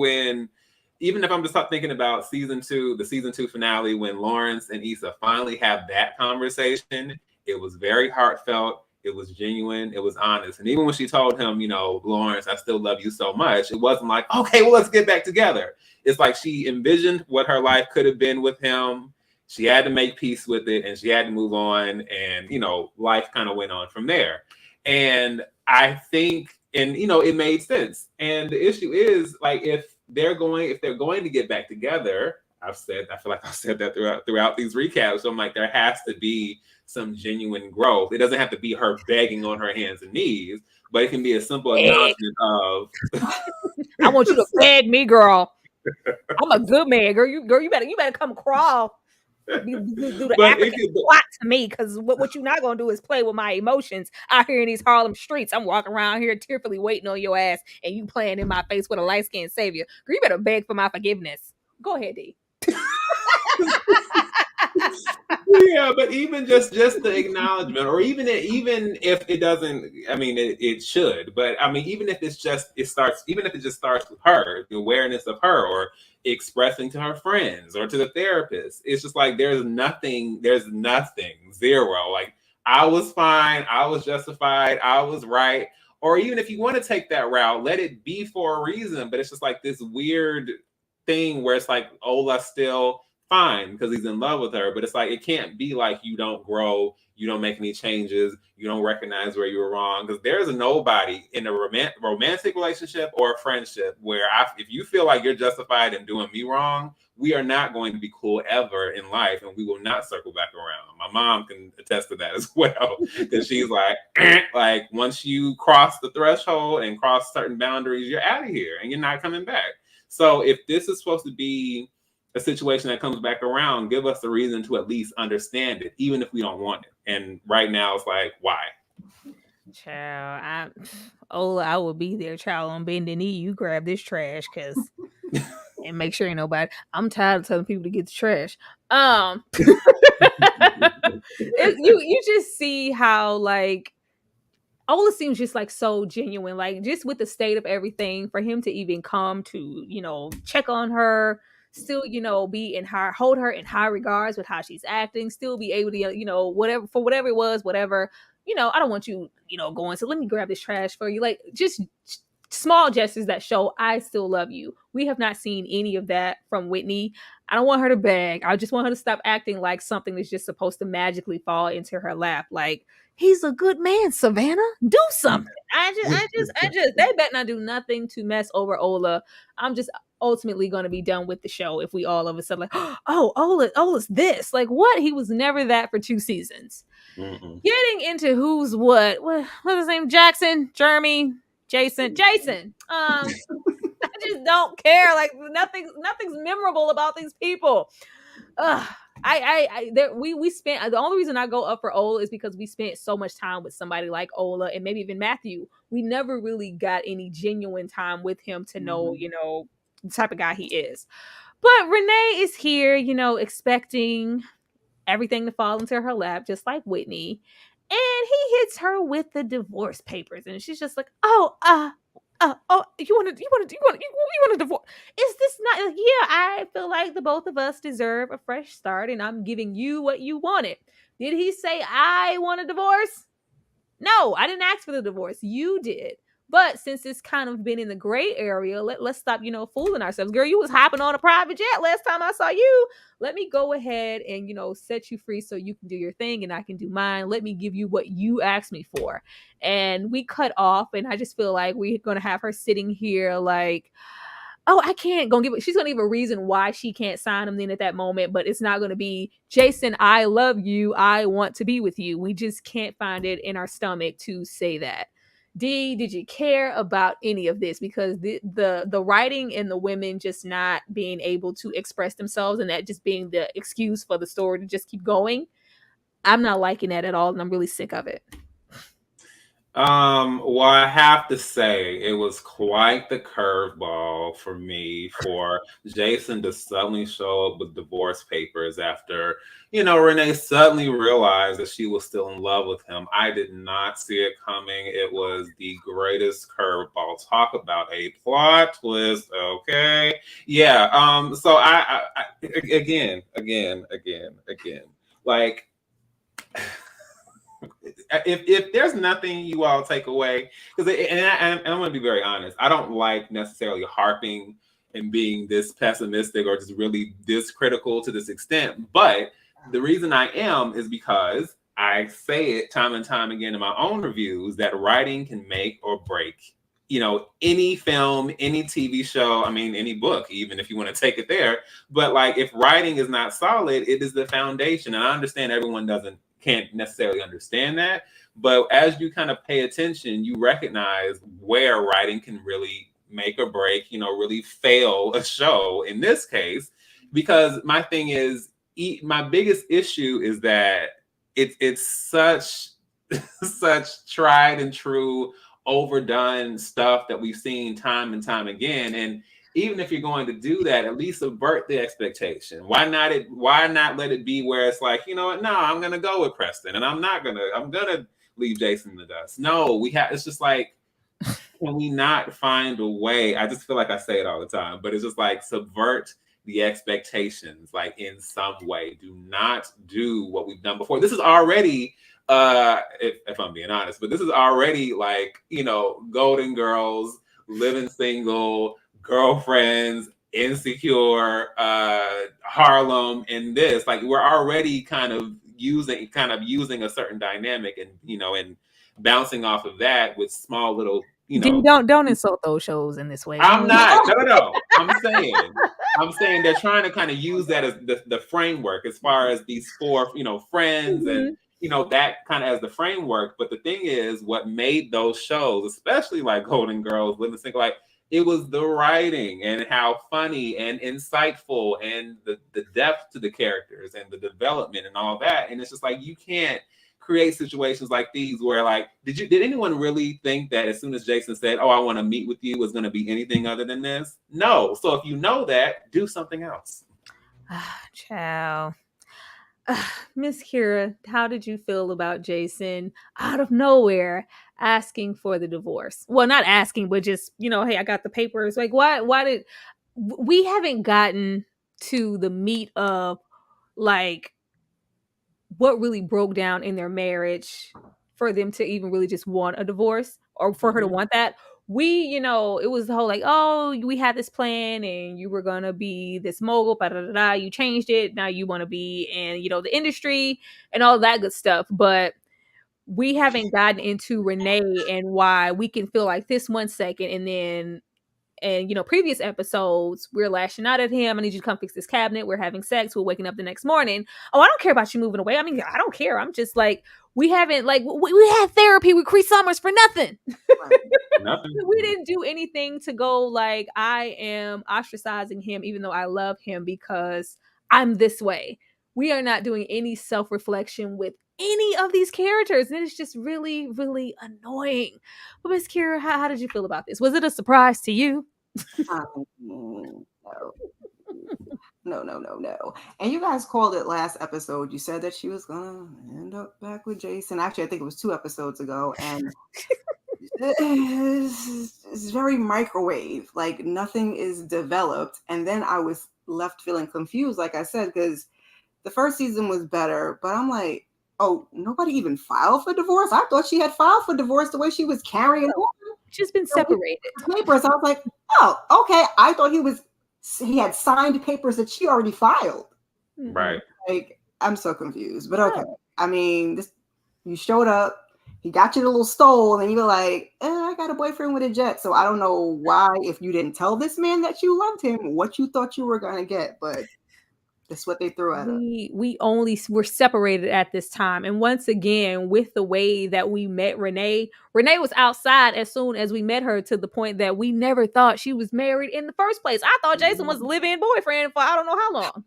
if I'm just thinking about the season 2 finale, when Lawrence and Issa finally have that conversation, it was very heartfelt. It was genuine. It was honest. And even when she told him, Lawrence, I still love you so much, it wasn't like, okay, well, let's get back together. It's like she envisioned what her life could have been with him. She had to make peace with it and she had to move on. And, life kind of went on from there. And I think, it made sense. And the issue is like, if they're going to get back together, I feel like I've said that throughout these recaps. So I'm like, there has to be some genuine growth. It doesn't have to be her begging on her hands and knees, but it can be a simple acknowledgement of I want you to beg me, girl. I'm a good man, girl. You better come crawl. Do the African squat to me, because what you're not gonna do is play with my emotions out here in these Harlem streets. I'm walking around here tearfully waiting on your ass, and you playing in my face with a light-skinned savior. Girl, you better beg for my forgiveness. Go ahead, D. Yeah, but even just the acknowledgement, or even if it doesn't, I mean, it should. But I mean, even if it just starts with her, the awareness of her, or expressing to her friends or to the therapist, it's just like there's nothing, zero. Like I was fine, I was justified, I was right. Or even if you want to take that route, let it be for a reason. But it's just like this weird thing where it's like Ola's still fine because he's in love with her, but it's like it can't be like you don't grow, you don't make any changes, you don't recognize where you were wrong, because there's nobody in a romantic relationship or a friendship where if you feel like you're justified in doing me wrong, we are not going to be cool ever in life, and we will not circle back around. My mom can attest to that as well, because she's like, like once you cross the threshold and cross certain boundaries, you're out of here and you're not coming back. So if this is supposed to be a situation that comes back around, give us a reason to at least understand it, even if we don't want it. And right now it's like, why? Child, I will be there, child, on bending knee. You grab this trash, and make sure ain't nobody. I'm tired of telling people to get the trash. You just see how like Ola seems just like so genuine, like just with the state of everything, for him to even come to, check on her, still, be in her, hold her in high regards with how she's acting, still be able to, whatever it was, whatever, I don't want you, going, so let me grab this trash for you. Like just small gestures that show I still love you. We have not seen any of that from Whitney. I don't want her to beg. I just want her to stop acting like something that's just supposed to magically fall into her lap. Like, he's a good man, Savannah. Do something. I just, they better not do nothing to mess over Ola. I'm just ultimately going to be done with the show if we all of a sudden like, oh, Ola's this. Like, what? He was never that for 2 seasons. Mm-mm. Getting into who's what's his name? Jackson, Jeremy, Jason. I just don't care. Like nothing's memorable about these people. We spent, the only reason I go up for Ola is because we spent so much time with somebody like Ola, and maybe even Matthew. We never really got any genuine time with him to know, the type of guy he is. But Renee is here, expecting everything to fall into her lap, just like Whitney. And he hits her with the divorce papers, and she's just like, "Oh, you want a divorce? Is this not like, yeah, I feel like the both of us deserve a fresh start, and I'm giving you what you wanted." Did he say I want a divorce? No, I didn't ask for the divorce. You did. But since it's kind of been in the gray area, let's stop, fooling ourselves. Girl, you was hopping on a private jet last time I saw you. Let me go ahead and, set you free so you can do your thing and I can do mine. Let me give you what you asked me for. And we cut off, and I just feel like we're going to have her sitting here like, oh, I can't she's gonna give a reason why she can't sign him then at that moment, but it's not gonna be, Jason, I love you, I want to be with you. We just can't find it in our stomach to say that. D, did you care about any of this? Because the writing and the women just not being able to express themselves, and that just being the excuse for the story to just keep going, I'm not liking that at all, and I'm really sick of it. Well, I have to say it was quite the curveball for me for Jason to suddenly show up with divorce papers after, Renee suddenly realized that she was still in love with him. I did not see it coming. It was the greatest curveball. Talk about a plot twist. Okay. Yeah. So I again, like, if there's nothing you all take away, because I'm going to be very honest, I don't like necessarily harping and being this pessimistic or just really this critical to this extent. But the reason I am is because I say it time and time again in my own reviews that writing can make or break, any film, any TV show, any book, even if you want to take it there. But like, if writing is not solid, it is the foundation. And I understand everyone can't necessarily understand that, but as you kind of pay attention, you recognize where writing can really make or break, really fail a show in this case. Because my thing is, my biggest issue is that it's such tried and true, overdone stuff that we've seen time and time again. And even if you're going to do that, at least subvert the expectation. Why not let it be where it's like, you know what? No, I'm gonna go with Preston, and I'm gonna leave Jason in the dust. No, it's just like, can we not find a way? I just feel like I say it all the time, but it's just like, subvert the expectations, like, in some way. Do not do what we've done before. This is already, if I'm being honest, but this is already like, Golden Girls, Living Single, Girlfriends, Insecure, Harlem, and this. Like, we're already kind of using a certain dynamic, and and bouncing off of that with small little, Don't insult those shows in this way. I'm not. No. I'm saying they're trying to kind of use that as the framework, as far as these four, friends, and that kind of as the framework. But the thing is, what made those shows, especially like Golden Girls, Living Single, like, it was the writing and how funny and insightful and the depth to the characters and the development and all that. And it's just like, you can't create situations like these where, like, did anyone really think that as soon as Jason said, "Oh, I want to meet with you," was going to be anything other than this? No. So if you know that, do something else. Ciao. Miss Kira, how did you feel about Jason out of nowhere asking for the divorce? Well, not asking, but just, hey, I got the papers. Like, why did we haven't gotten to the meat of, like, what really broke down in their marriage for them to even really just want a divorce, or for her to want that. We, it was the whole like, oh, we had this plan and you were going to be this mogul, you changed it. Now you want to be in, the industry and all that good stuff. But we haven't gotten into Renee and why we can feel like this 1 second, and then, previous episodes, we're lashing out at him. I need you to come fix this cabinet. We're having sex. We're waking up the next morning. Oh, I don't care about you moving away. I don't care. I'm just like, we haven't, like, we had therapy with Cree Summers for nothing. Nothing. We didn't do anything to go, like, I am ostracizing him, even though I love him, because I'm this way. We are not doing any self-reflection with any of these characters, and it's just really, really annoying. But Miss Kira, how did you feel about this? Was it a surprise to you? No. And you guys called it last episode. You said that she was gonna end up back with Jason. Actually, I think it was 2 episodes ago, and it's very microwave. Like, nothing is developed. And then I was left feeling confused, like I said, because the first season was better, but I'm like, oh, nobody even filed for divorce? I thought she had filed for divorce the way she was carrying on. just been separated. Papers. I was like, oh, okay. I thought he had signed papers that she already filed. Right. Like, I'm so confused. But okay. I mean, you showed up. He got you a little stole, and you were like, I got a boyfriend with a jet. So I don't know why, if you didn't tell this man that you loved him, what you thought you were gonna get, but that's what they threw at us. We only were separated at this time. And once again, with the way that we met Renee was outside as soon as we met her, to the point that we never thought she was married in the first place. I thought Jason was a live-in boyfriend for I don't know how long.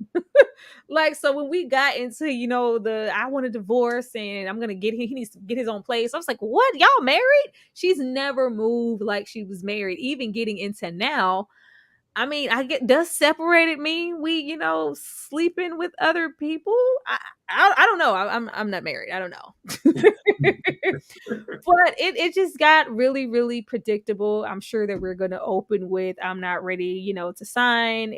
Like, so when we got into, I want a divorce and I'm going to he needs to get his own place. I was like, what? Y'all married? She's never moved like she was married. Even getting into now, I mean, does separated mean we, sleeping with other people? I don't know. I'm not married. I don't know. But it just got really, really predictable. I'm sure that we're going to open with, I'm not ready, to sign.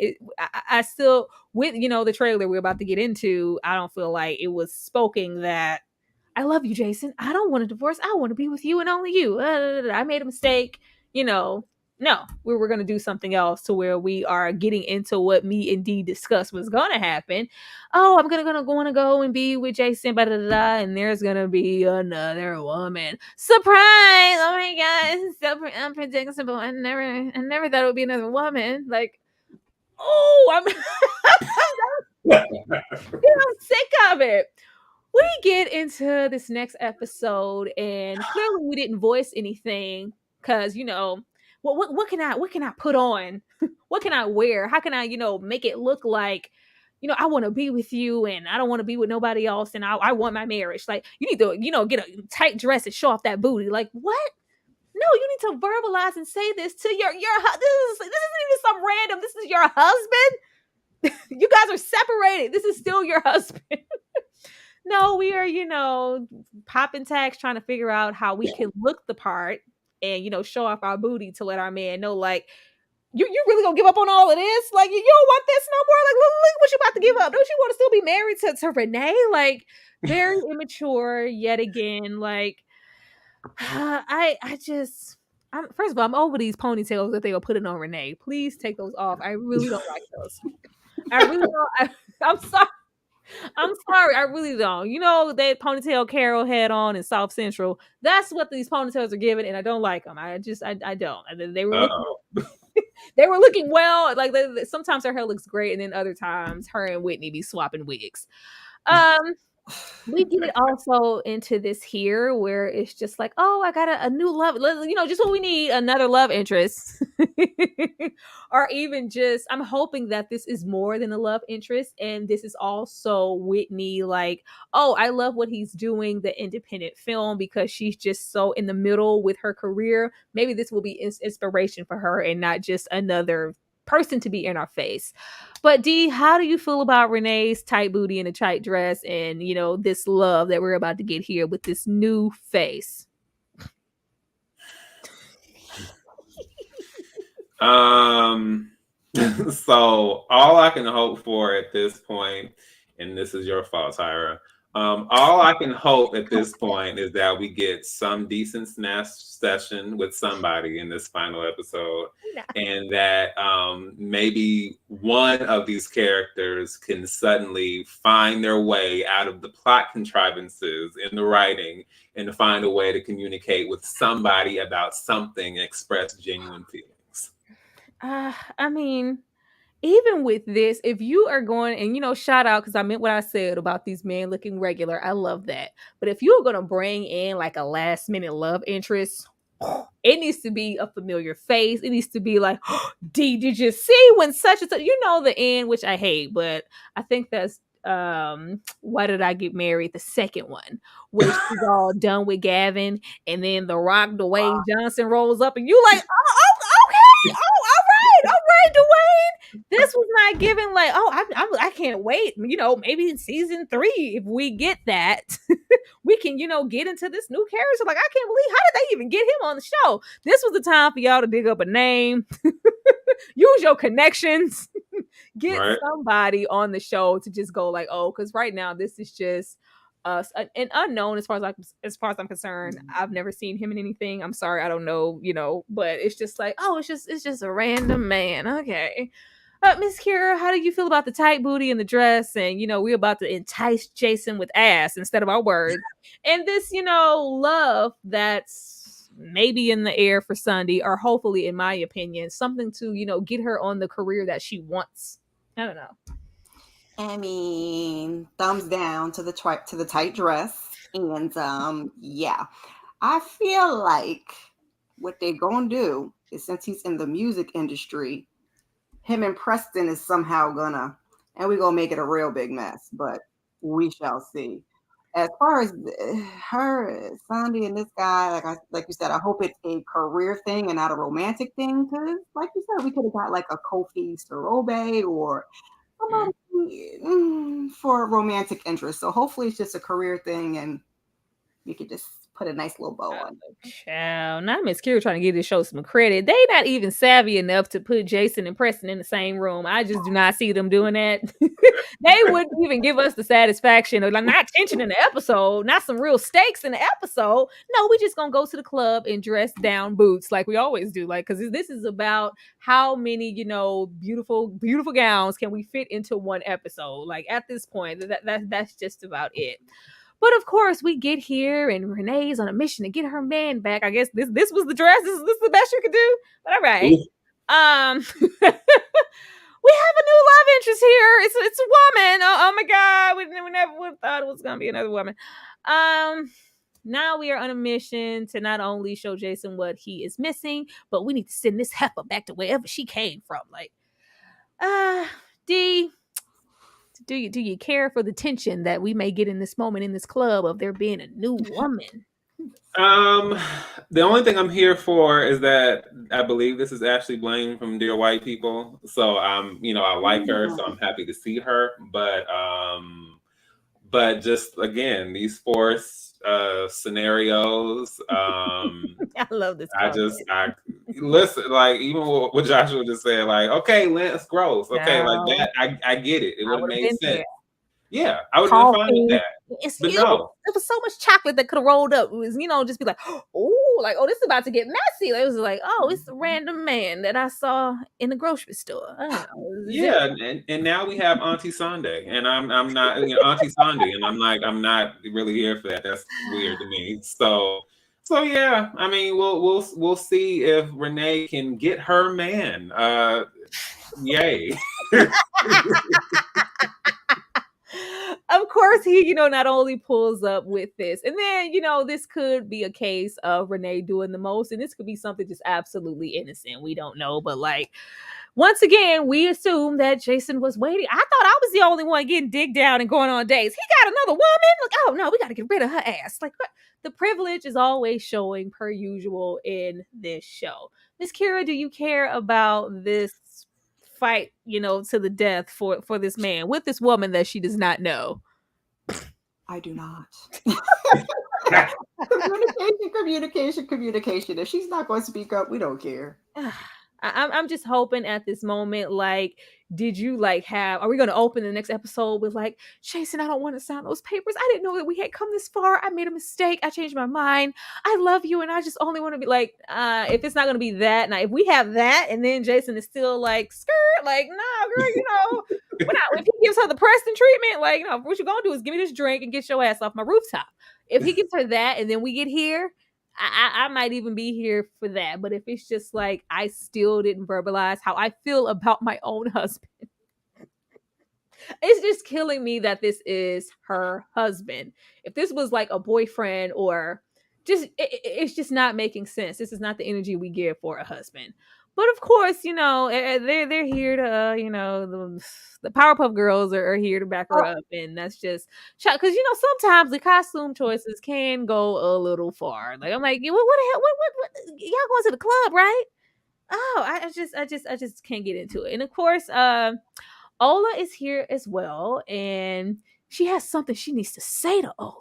I still, with, the trailer we're about to get into, I don't feel like it was spoken that I love you, Jason. I don't want a divorce. I want to be with you and only you. I made a mistake, No, we were going to do something else, to where we are getting into what me and Dee discussed was going to happen. Oh, I'm going to go and be with Jason, and there's going to be another woman. Surprise! Oh my God, it's so unpredictable. I never thought it would be another woman. Like, I'm sick of it. We get into this next episode, and clearly we didn't voice anything because, what can I put on? What can I wear? How can I, make it look like, I want to be with you and I don't want to be with nobody else, and I want my marriage. Like, you need to, get a tight dress and show off that booty. Like, what? No, you need to verbalize and say this to your this isn't even some random. This is your husband. You guys are separated. This is still your husband. No, we are, popping tags, trying to figure out how we can look the part and, show off our booty to let our man know, like, you really gonna give up on all of this? Like, you don't want this no more? Like, look what you about to give up. Don't you want to still be married to Renee? Like, very immature yet again. Like, first of all, I'm over these ponytails that they were putting on Renee. Please take those off. I really don't like those. I really don't. I'm sorry. I really don't. That ponytail Carol had on in South Central. That's what these ponytails are giving, and I don't like them. I don't. They were they were looking well. Like, sometimes her hair looks great, and then other times her and Whitney be swapping wigs. We get also into this here where it's just like, oh, I got a new love, just what we need, another love interest. Or even just, I'm hoping that this is more than a love interest, and this is also Whitney, like, oh, I love what he's doing, the independent film, because she's just so in the middle with her career. Maybe this will be inspiration for her and not just another person to be in our face. But Dee, how do you feel about Renee's tight booty and a tight dress, and this love that we're about to get here with this new face? So all I can hope for at this point, and this is your fault, Tyra. All I can hope at this point is that we get some decent snatch session with somebody in this final episode, and that maybe one of these characters can suddenly find their way out of the plot contrivances in the writing and to find a way to communicate with somebody about something and express genuine feelings. I mean, even with this, if you are going, and shout out, because I meant what I said about these men looking regular. I love that. But if you're going to bring in like a last minute love interest, it needs to be a familiar face. It needs to be like, Dee, did you see when such and such, the end, which I hate, but I think that's Why Did I Get Married? The second one, where she's all done with Gavin, and then The Rock, Dwayne Johnson rolls up, and you like, okay, all right, Dwayne. This was not given like, I can't wait. Maybe in season 3, if we get that, we can, get into this new character. Like, I can't believe, how did they even get him on the show? This was the time for y'all to dig up a name, use your connections, get somebody on the show to just go like, oh, because right now this is just an unknown as far as I'm concerned. I've never seen him in anything. I'm sorry, I don't know, but it's just like, oh, it's just a random man. Okay. Miss Kira, how do you feel about the tight booty and the dress? And we're about to entice Jason with ass instead of our words. And this, love that's maybe in the air for Sondi, or hopefully, in my opinion, something to, get her on the career that she wants. I don't know. I mean, thumbs down to the tight dress. And yeah. I feel like what they're gonna do is, since he's in the music industry, him and Preston is somehow and we're gonna make it a real big mess, but we shall see. As far as her, Sandy, and this guy, like you said, I hope it's a career thing and not a romantic thing. Because, like you said, we could have got like a Kofi Sarobe or somebody for romantic interest. So hopefully, it's just a career thing, and we could just put a nice little bow on it. Child, not Miss Kira trying to give this show some credit. They not even savvy enough to put Jason and Preston in the same room. I just do not see them doing that. They wouldn't even give us the satisfaction of like not tension in the episode, not some real stakes in the episode. No, we just gonna go to the club and dress down boots like we always do. Like, because this is about how many beautiful gowns can we fit into one episode. Like at this point, that's just about it. But of course, we get here, and Renee's on a mission to get her man back. I guess this was the dress. This is the best you could do. But all right. We have a new love interest here. It's a woman. Oh my God, we never would have thought it was gonna be another woman. Now we are on a mission to not only show Jason what he is missing, but we need to send this heifer back to wherever she came from. Like, D. Do you care for the tension that we may get in this moment in this club of there being a new woman? The only thing I'm here for is that I believe this is Ashley Blaine from Dear White People. So I like her, so I'm happy to see her. But just again, these forced scenarios. I love this. I listen, like even what Joshua just said, like, okay, Lance Gross, okay, like that, I get it. It would have made sense. There. Yeah, I would have been fine with that. But no, it was so much chocolate that could have rolled up. It was, just be like, oh, this is about to get messy. It was like, oh, it's a random man that I saw in the grocery store. Yeah, and now we have Auntie Sunday, and I'm not Auntie Sunday, and I'm not really here for that. That's weird to me. So yeah, I mean, we'll see if Renee can get her man. Yay. Of course, he, not only pulls up with this, and then, this could be a case of Renee doing the most, and this could be something just absolutely innocent. We don't know, but like, once again, we assume that Jason was waiting. I thought I was the only one getting digged down and going on dates. He got another woman. Like, oh no, we got to get rid of her ass. Like, the privilege is always showing per usual in this show. Miss Kira, do you care about this fight, to the death for this man with this woman that she does not know? I do not. Communication. If she's not going to speak up, we don't care. I'm just hoping at this moment, like, did you are we going to open the next episode with like, Jason, I don't want to sign those papers. I didn't know that we had come this far. I made a mistake. I changed my mind. I love you. And I just only want to be like, if it's not going to be that. Now, if we have that, and then Jason is still like, skirt, like, nah, girl, if he gives her the Preston treatment, like, what you're going to do is give me this drink and get your ass off my rooftop. If he gives her that, and then we get here, I might even be here for that. But if it's just like, I still didn't verbalize how I feel about my own husband, it's just killing me that this is her husband. If this was like a boyfriend or just, it's just not making sense. This is not the energy we give for a husband. But of course, they're here to, the Powerpuff Girls are here to back her up, and that's just because sometimes the costume choices can go a little far. Like, I'm like, what the hell? What? Y'all going to the club, right? Oh, I just can't get into it. And of course, Ola is here as well, and she has something she needs to say to Ola.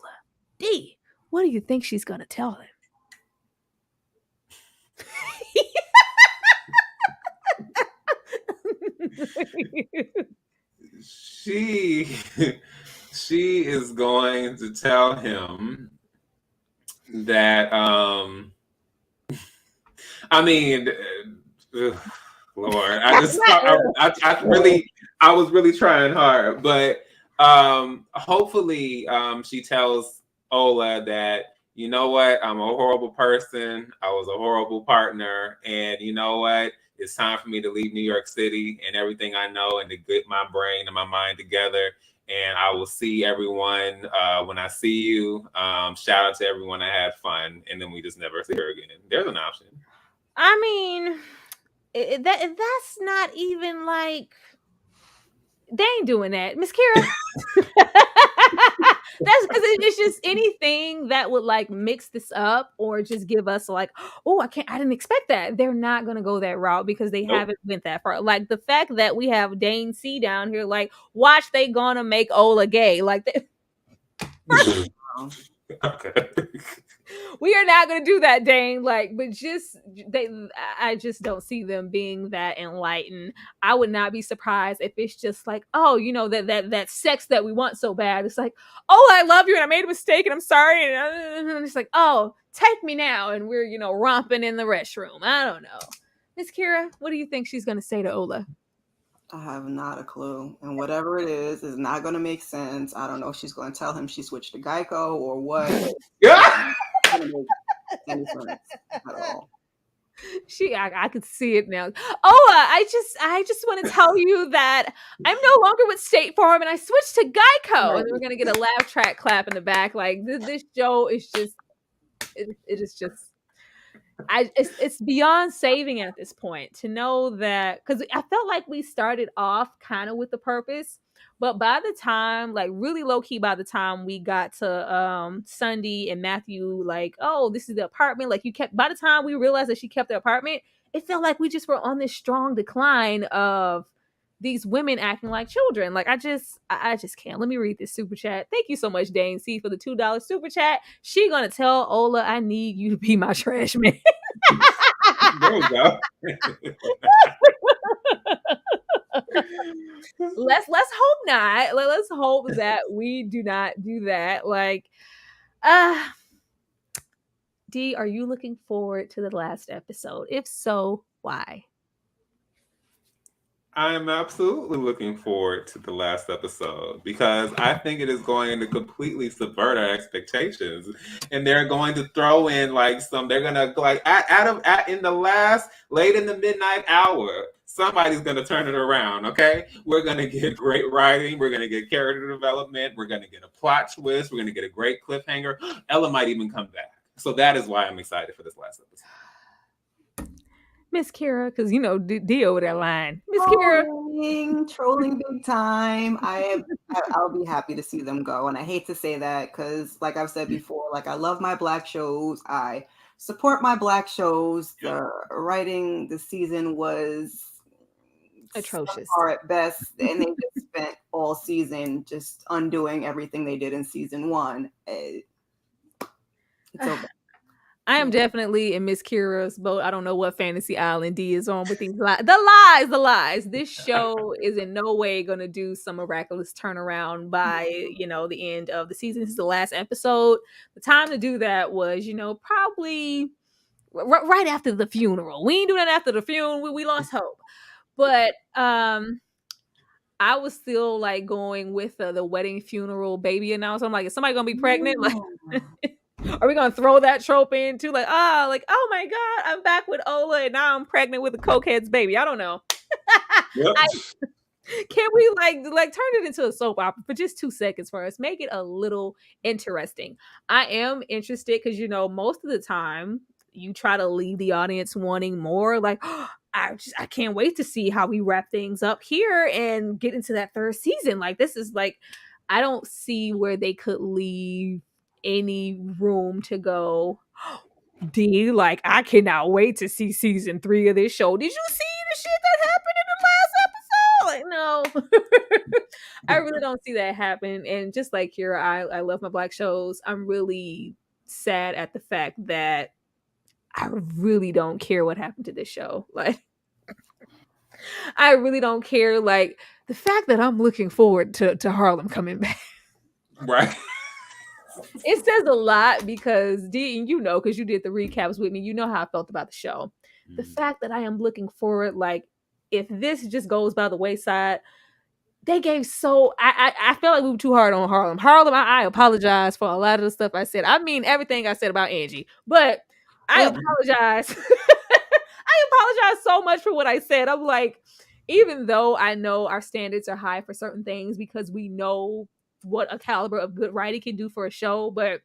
D, what do you think she's gonna tell him? she is going to tell him that I mean, Lord, I was really trying hard, but hopefully she tells Ola that, you know what, I'm a horrible person, I was a horrible partner, and you know what, it's time for me to leave New York City and everything I know, and to get my brain and my mind together. And I will see everyone when I see you. Shout out to everyone. I had fun, and then we just never see her again. There's an option. I mean, that's not even like, they ain't doing that, Miss Kira. That's because it's just anything that would like mix this up or just give us like, oh, I didn't expect that. They're not gonna go that route because they haven't went that far. Like the fact that we have Dane C down here, like, watch, they gonna make Ola gay. Like, Okay. we are not going to do that, Dane. Like, but I just don't see them being that enlightened. I would not be surprised if it's just like, oh, you know, that sex that we want so bad. It's like, oh, I love you and I made a mistake and I'm sorry. And it's like, oh, take me now. And we're, you know, romping in the restroom. I don't know. Miss Kira, what do you think she's going to say to Ola? I have not a clue. And whatever it is not going to make sense. I don't know if she's going to tell him she switched to Geico or what. Yeah. Any sense at all. I could see it now. I just want to tell you that I'm no longer with State Farm and I switched to Geico. Right. And we're gonna get a laugh track clap in the back. Like this show is just, it is just, it's beyond saving at this point to know that, because I felt like we started off kind of with the purpose, but by the time, like really low key, by the time we got to Sondi and Matthew, like, oh, this is the apartment, like by the time we realized that she kept the apartment, it felt like we just were on this strong decline of these women acting like children. Like I just can't. Let me read this super chat. Thank you so much, Dane C, for the $2 super chat. She gonna tell Ola, I need you to be my trash man. There we go. Let's hope not. Let's hope that we do not do that. Like, D, are you looking forward to the last episode? If so, why? I'm absolutely looking forward to the last episode because I think it is going to completely subvert our expectations, and they're going to throw in like they're gonna like in the last late in the midnight hour, somebody's gonna turn it around. Okay, we're gonna get great writing, we're gonna get character development, we're gonna get a plot twist, we're gonna get a great cliffhanger. Ella might even come back, so that is why I'm excited for this last episode. Miss Kira, because you know D over that line. Miss Kira, trolling big time. I'll be happy to see them go, and I hate to say that because, like I've said before, like I love my Black shows. I support my Black shows. The writing this season was atrocious, or at best, and they just spent all season just undoing everything they did in season 1. It's over. I am definitely in Miss Kira's boat. I don't know what fantasy island D is on with these the lies. This show is in no way going to do some miraculous turnaround by, you know, the end of the season. This is the last episode. The time to do that was, you know, probably right after the funeral. We ain't doing that after the funeral. We lost hope. But I was still like going with the wedding, funeral, baby announcement. I'm like, is somebody going to be pregnant? Like, are we gonna throw that trope in too? Like, oh my god, I'm back with Ola and now I'm pregnant with a cokehead's baby. I don't know. Yep. Can we like turn it into a soap opera for just 2 seconds for us? Make it a little interesting. I am interested because, you know, most of the time you try to leave the audience wanting more. Like, I can't wait to see how we wrap things up here and get into that 3rd season. Like, this is like, I don't see where they could leave any room to go. D, like, I cannot wait to see season 3 of this show. Did you see the shit that happened in the last episode? Like, no. I really don't see that happen. And just like Kira, I love my Black shows. I'm really sad at the fact that I really don't care what happened to this show. Like, I really don't care. Like, the fact that I'm looking forward to Harlem coming back. Right. It says a lot because Dean, you know, because you did the recaps with me, you know how I felt about the show. The fact that I am looking forward, like, if this just goes by the wayside, they gave so I felt like we were too hard on Harlem. Harlem, I apologize for a lot of the stuff I said. I mean everything I said about Angie, but I apologize. I apologize so much for what I said. I'm like, even though I know our standards are high for certain things because we know what a caliber of good writing can do for a show, but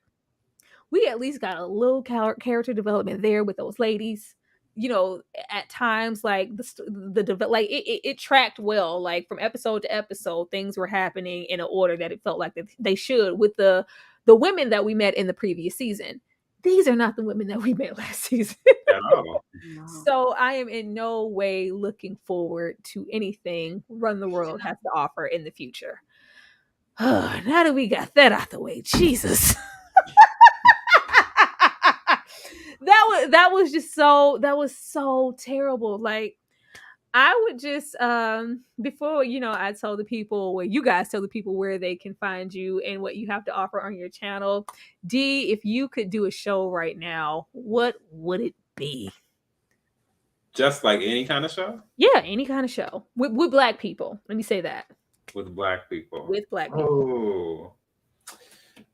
we at least got a little character development there with those ladies. You know, at times, like like it tracked well. Like from episode to episode, things were happening in an order that it felt like that they should. With the women that we met in the previous season, these are not the women that we met last season. No. So I am in no way looking forward to anything Run the World has to offer in the future. Now that we got that out the way, Jesus. that was so terrible. Like, I would just before, you know, I tell the people, well, you guys tell the people where they can find you and what you have to offer on your channel. D, if you could do a show right now, what would it be? Just like any kind of show? Yeah, any kind of show with Black people. Let me say that. With Black people. With Black people.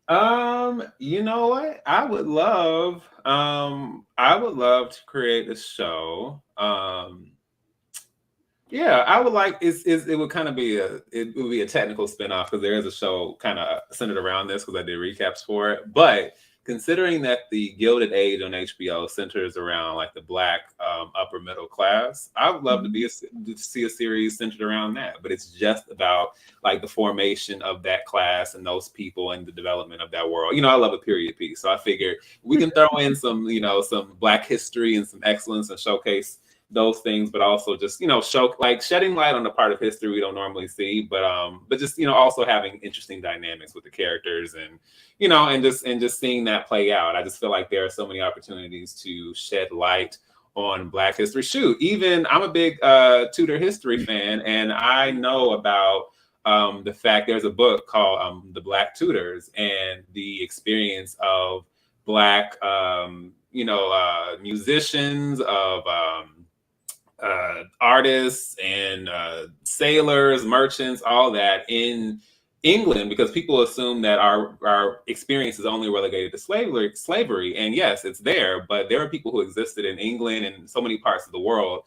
Oh. You know what? I would love to create a show. Yeah, I would like it would kind of be a technical spinoff because there is a show kind of centered around this because I did recaps for it. But considering that the Gilded Age on HBO centers around like the Black upper middle class, I would love to see a series centered around that. But it's just about like the formation of that class and those people and the development of that world. You know, I love a period piece, so I figured we can throw in some Black history and some excellence and showcase those things, but also just, you know, shedding light on the part of history we don't normally see, but just, you know, also having interesting dynamics with the characters and, you know, and just seeing that play out. I just feel like there are so many opportunities to shed light on Black history. Shoot, even I'm a big Tudor history fan, and I know about the fact there's a book called The Black Tudors, and the experience of Black musicians, of artists and sailors, merchants, all that in England, because people assume that our experience is only relegated to slavery. And yes, it's there, but there are people who existed in England and so many parts of the world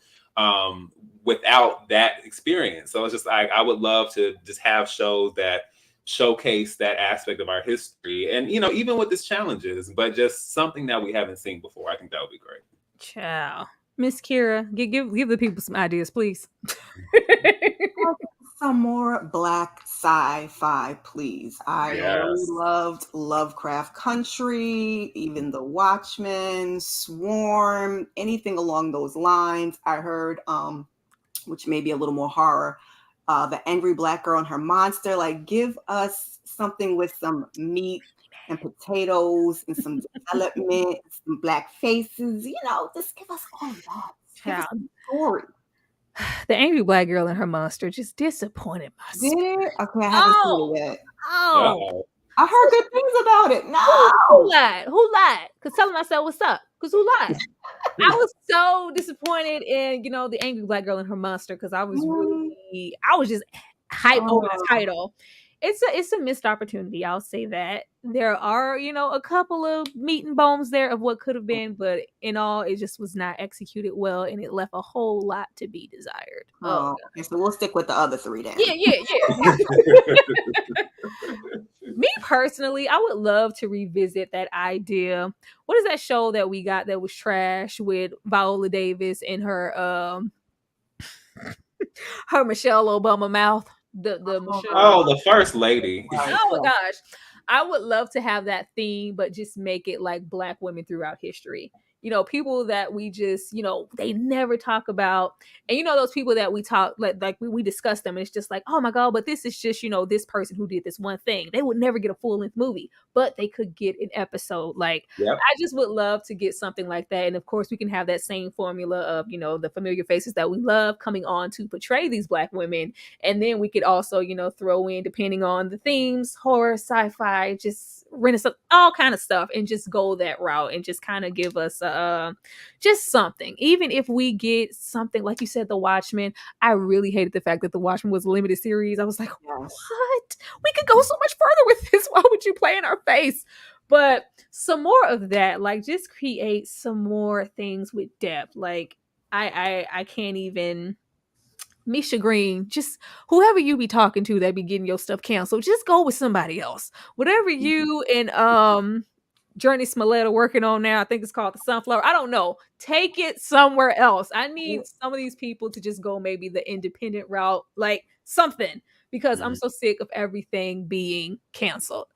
without that experience. So it's just I would love to just have shows that showcase that aspect of our history, and, you know, even with its challenges, but just something that we haven't seen before. I think that would be great. Ciao. Miss Kira, give the people some ideas, please. Some more Black sci-fi, please. I really loved Lovecraft Country, even The Watchmen, Swarm, anything along those lines. I heard, which may be a little more horror, The Angry Black Girl and Her Monster. Like, give us something with some meat and potatoes and some development, some Black faces, you know, just give us all of that. Give us a story. The Angry Black Girl and Her Monster just disappointed my spirit. Okay, I haven't seen it yet. Oh. I heard good things about it. No. Who lied? Because telling myself what's up. Because who lied? I was so disappointed in, you know, The Angry Black Girl and Her Monster, because I was just hyped over the title. It's a missed opportunity. I'll say that. There are, you know, a couple of meat and bones there of what could have been, but in all, it just was not executed well, and it left a whole lot to be desired. Okay, so we'll stick with the other three then. Yeah. Me personally, I would love to revisit that idea. What is that show that we got that was trash with Viola Davis and her her Michelle Obama mouth? The First Lady. Oh my gosh. I would love to have that theme, but just make it like Black women throughout history. people that we just, they never talk about. And those people that we talk, like we discuss them, and it's just like, oh my God, but this is just, this person who did this one thing. They would never get a full-length movie, but they could get an episode. Like, Yep. I just would love to get something like that. And of course, we can have that same formula of, the familiar faces that we love coming on to portray these Black women. And then we could also, throw in, depending on the themes, horror, sci-fi, just Renaissance, all kind of stuff, and just go that route and just kind of give us just something. Even if we get something like you said, The Watchmen. I really hated the fact that The Watchmen was a limited series. I was like, what? We could go so much further with this. Why would you play in our face? But some more of that, like, just create some more things with depth. Like, I can't even. Misha Green, just whoever you be talking to that be getting your stuff canceled, just go with somebody else. Whatever you and Journey Smollett are working on now, I think it's called The Sunflower. I don't know. Take it somewhere else. I need some of these people to just go maybe the independent route, like something, because I'm so sick of everything being canceled.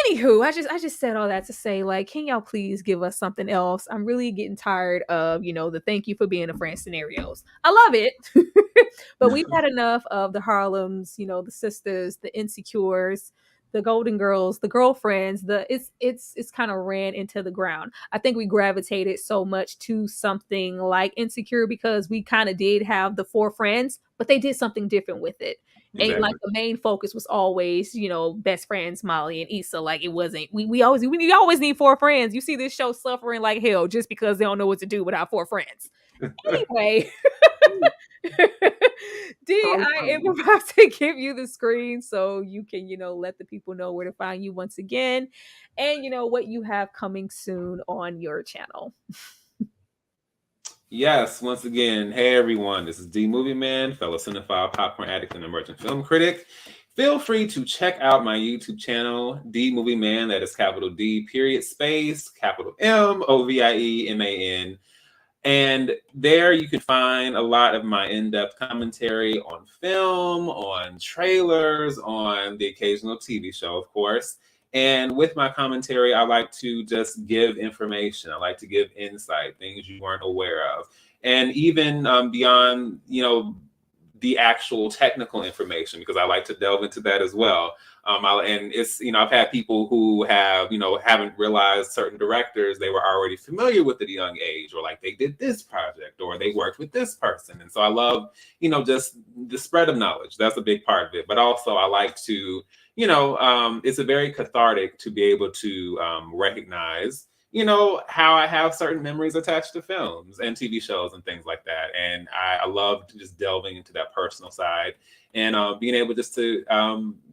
Anywho, I just said all that to say, like, can y'all please give us something else? I'm really getting tired of, the thank you for being a friend scenarios. I love it. But we've had enough of the Harlems, the sisters, the insecures, the Golden Girls, the girlfriends. It's kind of ran into the ground. I think we gravitated so much to something like Insecure because we kind of did have the 4 friends, but they did something different with it. Exactly. And like the main focus was always, best friends Molly and Issa. Like, it wasn't. We always need 4 friends. You see this show suffering like hell just because they don't know what to do without 4 friends. Anyway, D, I am about to give you the screen so you can, let the people know where to find you once again, and what you have coming soon on your channel. Yes, once again, hey everyone, this is D Movie Man, fellow cinephile, popcorn addict, and emerging film critic. Feel free to check out my YouTube channel, D Movie Man, that is capital D, period, space, capital MOVIEMAN. And there you can find a lot of my in-depth commentary on film, on trailers, on the occasional TV show, of course. And with my commentary, I like to just give information. I like to give insight, things you weren't aware of. And even beyond, the actual technical information, because I like to delve into that as well. And it's, I've had people who have, haven't realized certain directors, they were already familiar with at a young age, or like they did this project, or they worked with this person. And so I love, just the spread of knowledge. That's a big part of it. But also I like to, it's a very cathartic to be able to recognize, how I have certain memories attached to films and TV shows and things like that. And I love just delving into that personal side and being able just to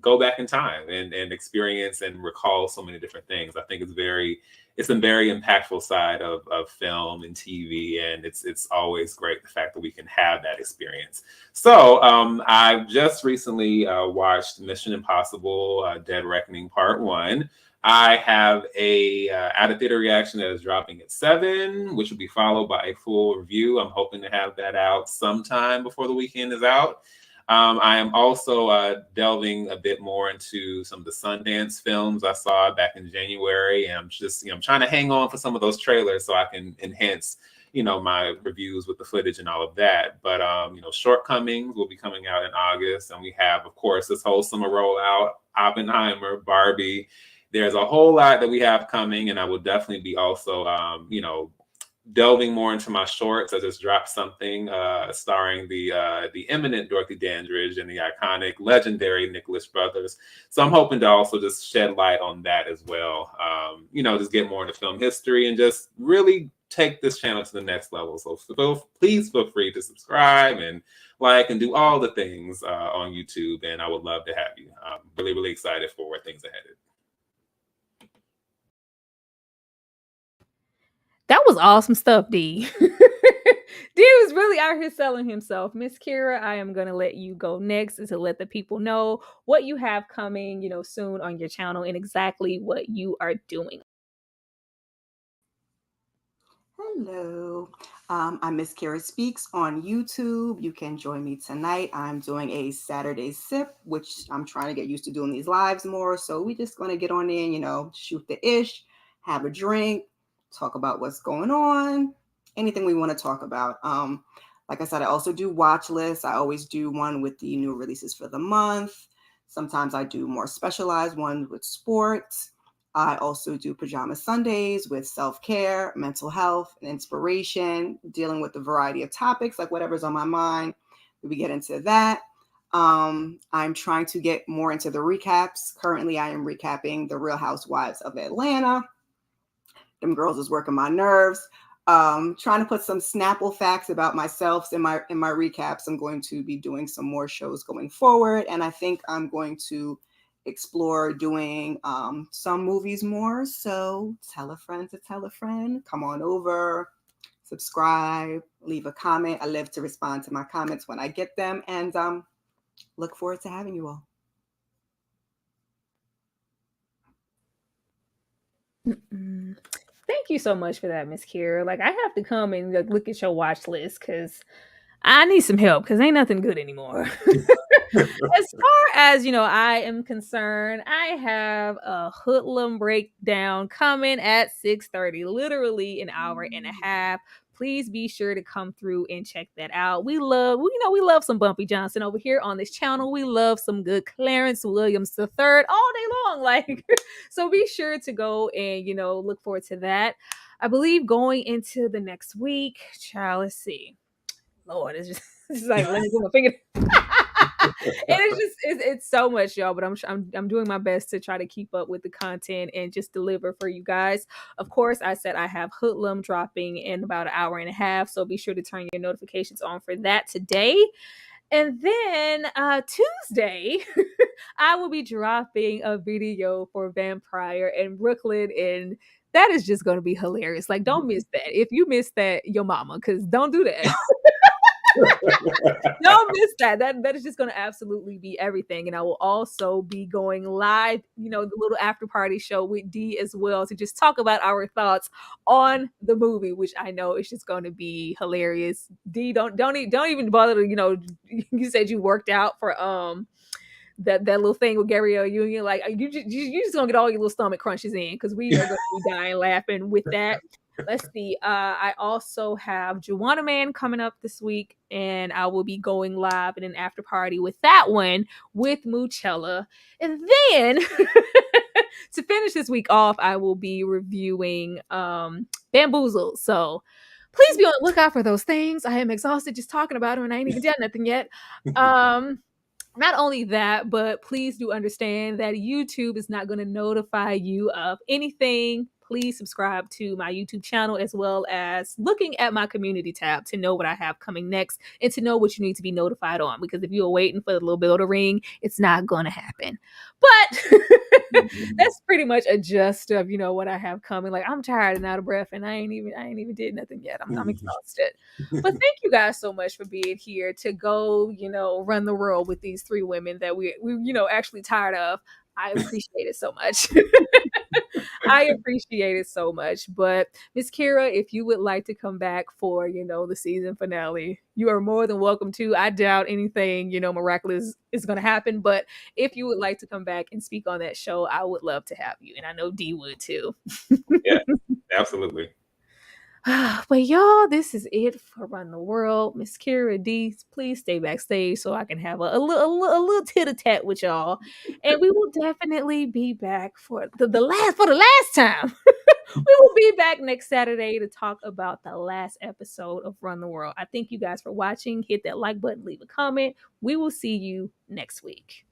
go back in time and experience and recall so many different things. I think it's a very impactful side of film and TV. And it's always great, the fact that we can have that experience. So I've just recently watched Mission Impossible Dead Reckoning Part 1. I have a out-of-theater reaction that is dropping at 7, which will be followed by a full review. I'm hoping to have that out sometime before the weekend is out. I am also delving a bit more into some of the Sundance films I saw back in January. And I'm just, I'm trying to hang on for some of those trailers so I can enhance, my reviews with the footage and all of that. But, Shortcomings will be coming out in August. And we have, of course, this whole summer rollout, Oppenheimer, Barbie. There's a whole lot that we have coming, and I will definitely be also, delving more into my shorts. I just dropped something starring the eminent Dorothy Dandridge and the iconic, legendary Nicholas Brothers. So I'm hoping to also just shed light on that as well. Just get more into film history and just really take this channel to the next level. So please feel free to subscribe and like and do all the things on YouTube, and I would love to have you. I'm really, really excited for where things are headed. That was awesome stuff, D. D was really out here selling himself. Miss Kira, I am going to let you go next and to let the people know what you have coming, soon on your channel and exactly what you are doing. Hello, I'm Miss Kira Speaks on YouTube. You can join me tonight. I'm doing a Saturday sip, which I'm trying to get used to doing these lives more. So we're just going to get on in, shoot the ish, have a drink, talk about what's going on, anything we want to talk about. Like I said, I also do watch lists. I always do one with the new releases for the month. Sometimes I do more specialized ones with sports. I also do Pajama Sundays with self-care, mental health, and inspiration, dealing with a variety of topics, like whatever's on my mind. We get into that. I'm trying to get more into the recaps. Currently, I am recapping The Real Housewives of Atlanta. Them girls is working my nerves. Trying to put some Snapple facts about myself in my recaps. I'm going to be doing some more shows going forward, and I think I'm going to explore doing some movies more. So tell a friend to tell a friend. Come on over, subscribe, leave a comment. I love to respond to my comments when I get them, and look forward to having you all. Thank you so much for that, Miss Kira. Like, I have to come and look at your watch list because I need some help because ain't nothing good anymore. As far as I am concerned, I have a hoodlum breakdown coming at 6:30, literally an hour and a half. Please be sure to come through and check that out. We love some Bumpy Johnson over here on this channel. We love some good Clarence Williams III all day long. Like, so be sure to go and look forward to that. I believe going into the next week, child, let's see. Lord, it's like let me put my finger. And it's so much, y'all. But I'm doing my best to try to keep up with the content and just deliver for you guys. Of course, I said I have Hoodlum dropping in about an hour and a half, so be sure to turn your notifications on for that today. And then Tuesday, I will be dropping a video for Vampire in Brooklyn, and that is just going to be hilarious. Like, don't miss that. If you miss that, your mama, because don't do that. Don't miss that. That is just going to absolutely be everything. And I will also be going live, the little after party show with D as well, to just talk about our thoughts on the movie, which I know is just going to be hilarious. D, don't even bother to, you said you worked out for that little thing with Gabrielle Union. Like, you just gonna get all your little stomach crunches in, because we are gonna be dying laughing with that. Let's see. I also have Juwanna Man coming up this week, and I will be going live in an after party with that one with Moochella. And then to finish this week off, I will be reviewing Bamboozled. So please be on the lookout for those things. I am exhausted just talking about them, and I ain't even done nothing yet. Not only that, but please do understand that YouTube is not going to notify you of anything. Please subscribe to my YouTube channel, as well as looking at my community tab to know what I have coming next and to know what you need to be notified on. Because if you're waiting for the little bell to ring, it's not going to happen. But that's pretty much a gist of what I have coming. Like, I'm tired and out of breath, and I ain't even did nothing yet. I'm exhausted. But thank you guys so much for being here to go run the world with these three women that we actually tired of. I appreciate it so much. I appreciate it so much. But Miss Kira, if you would like to come back for, the season finale, you are more than welcome to. I doubt anything, miraculous is going to happen. But if you would like to come back and speak on that show, I would love to have you. And I know Dee would too. Yeah, absolutely. But y'all, this is it for Run the World. Miss Kira D, please stay backstage so I can have a little tit-a-tat with y'all. And we will definitely be back for the last time. We will be back next Saturday to talk about the last episode of Run the World. I thank you guys for watching. Hit that like button, leave a comment. We will see you next week.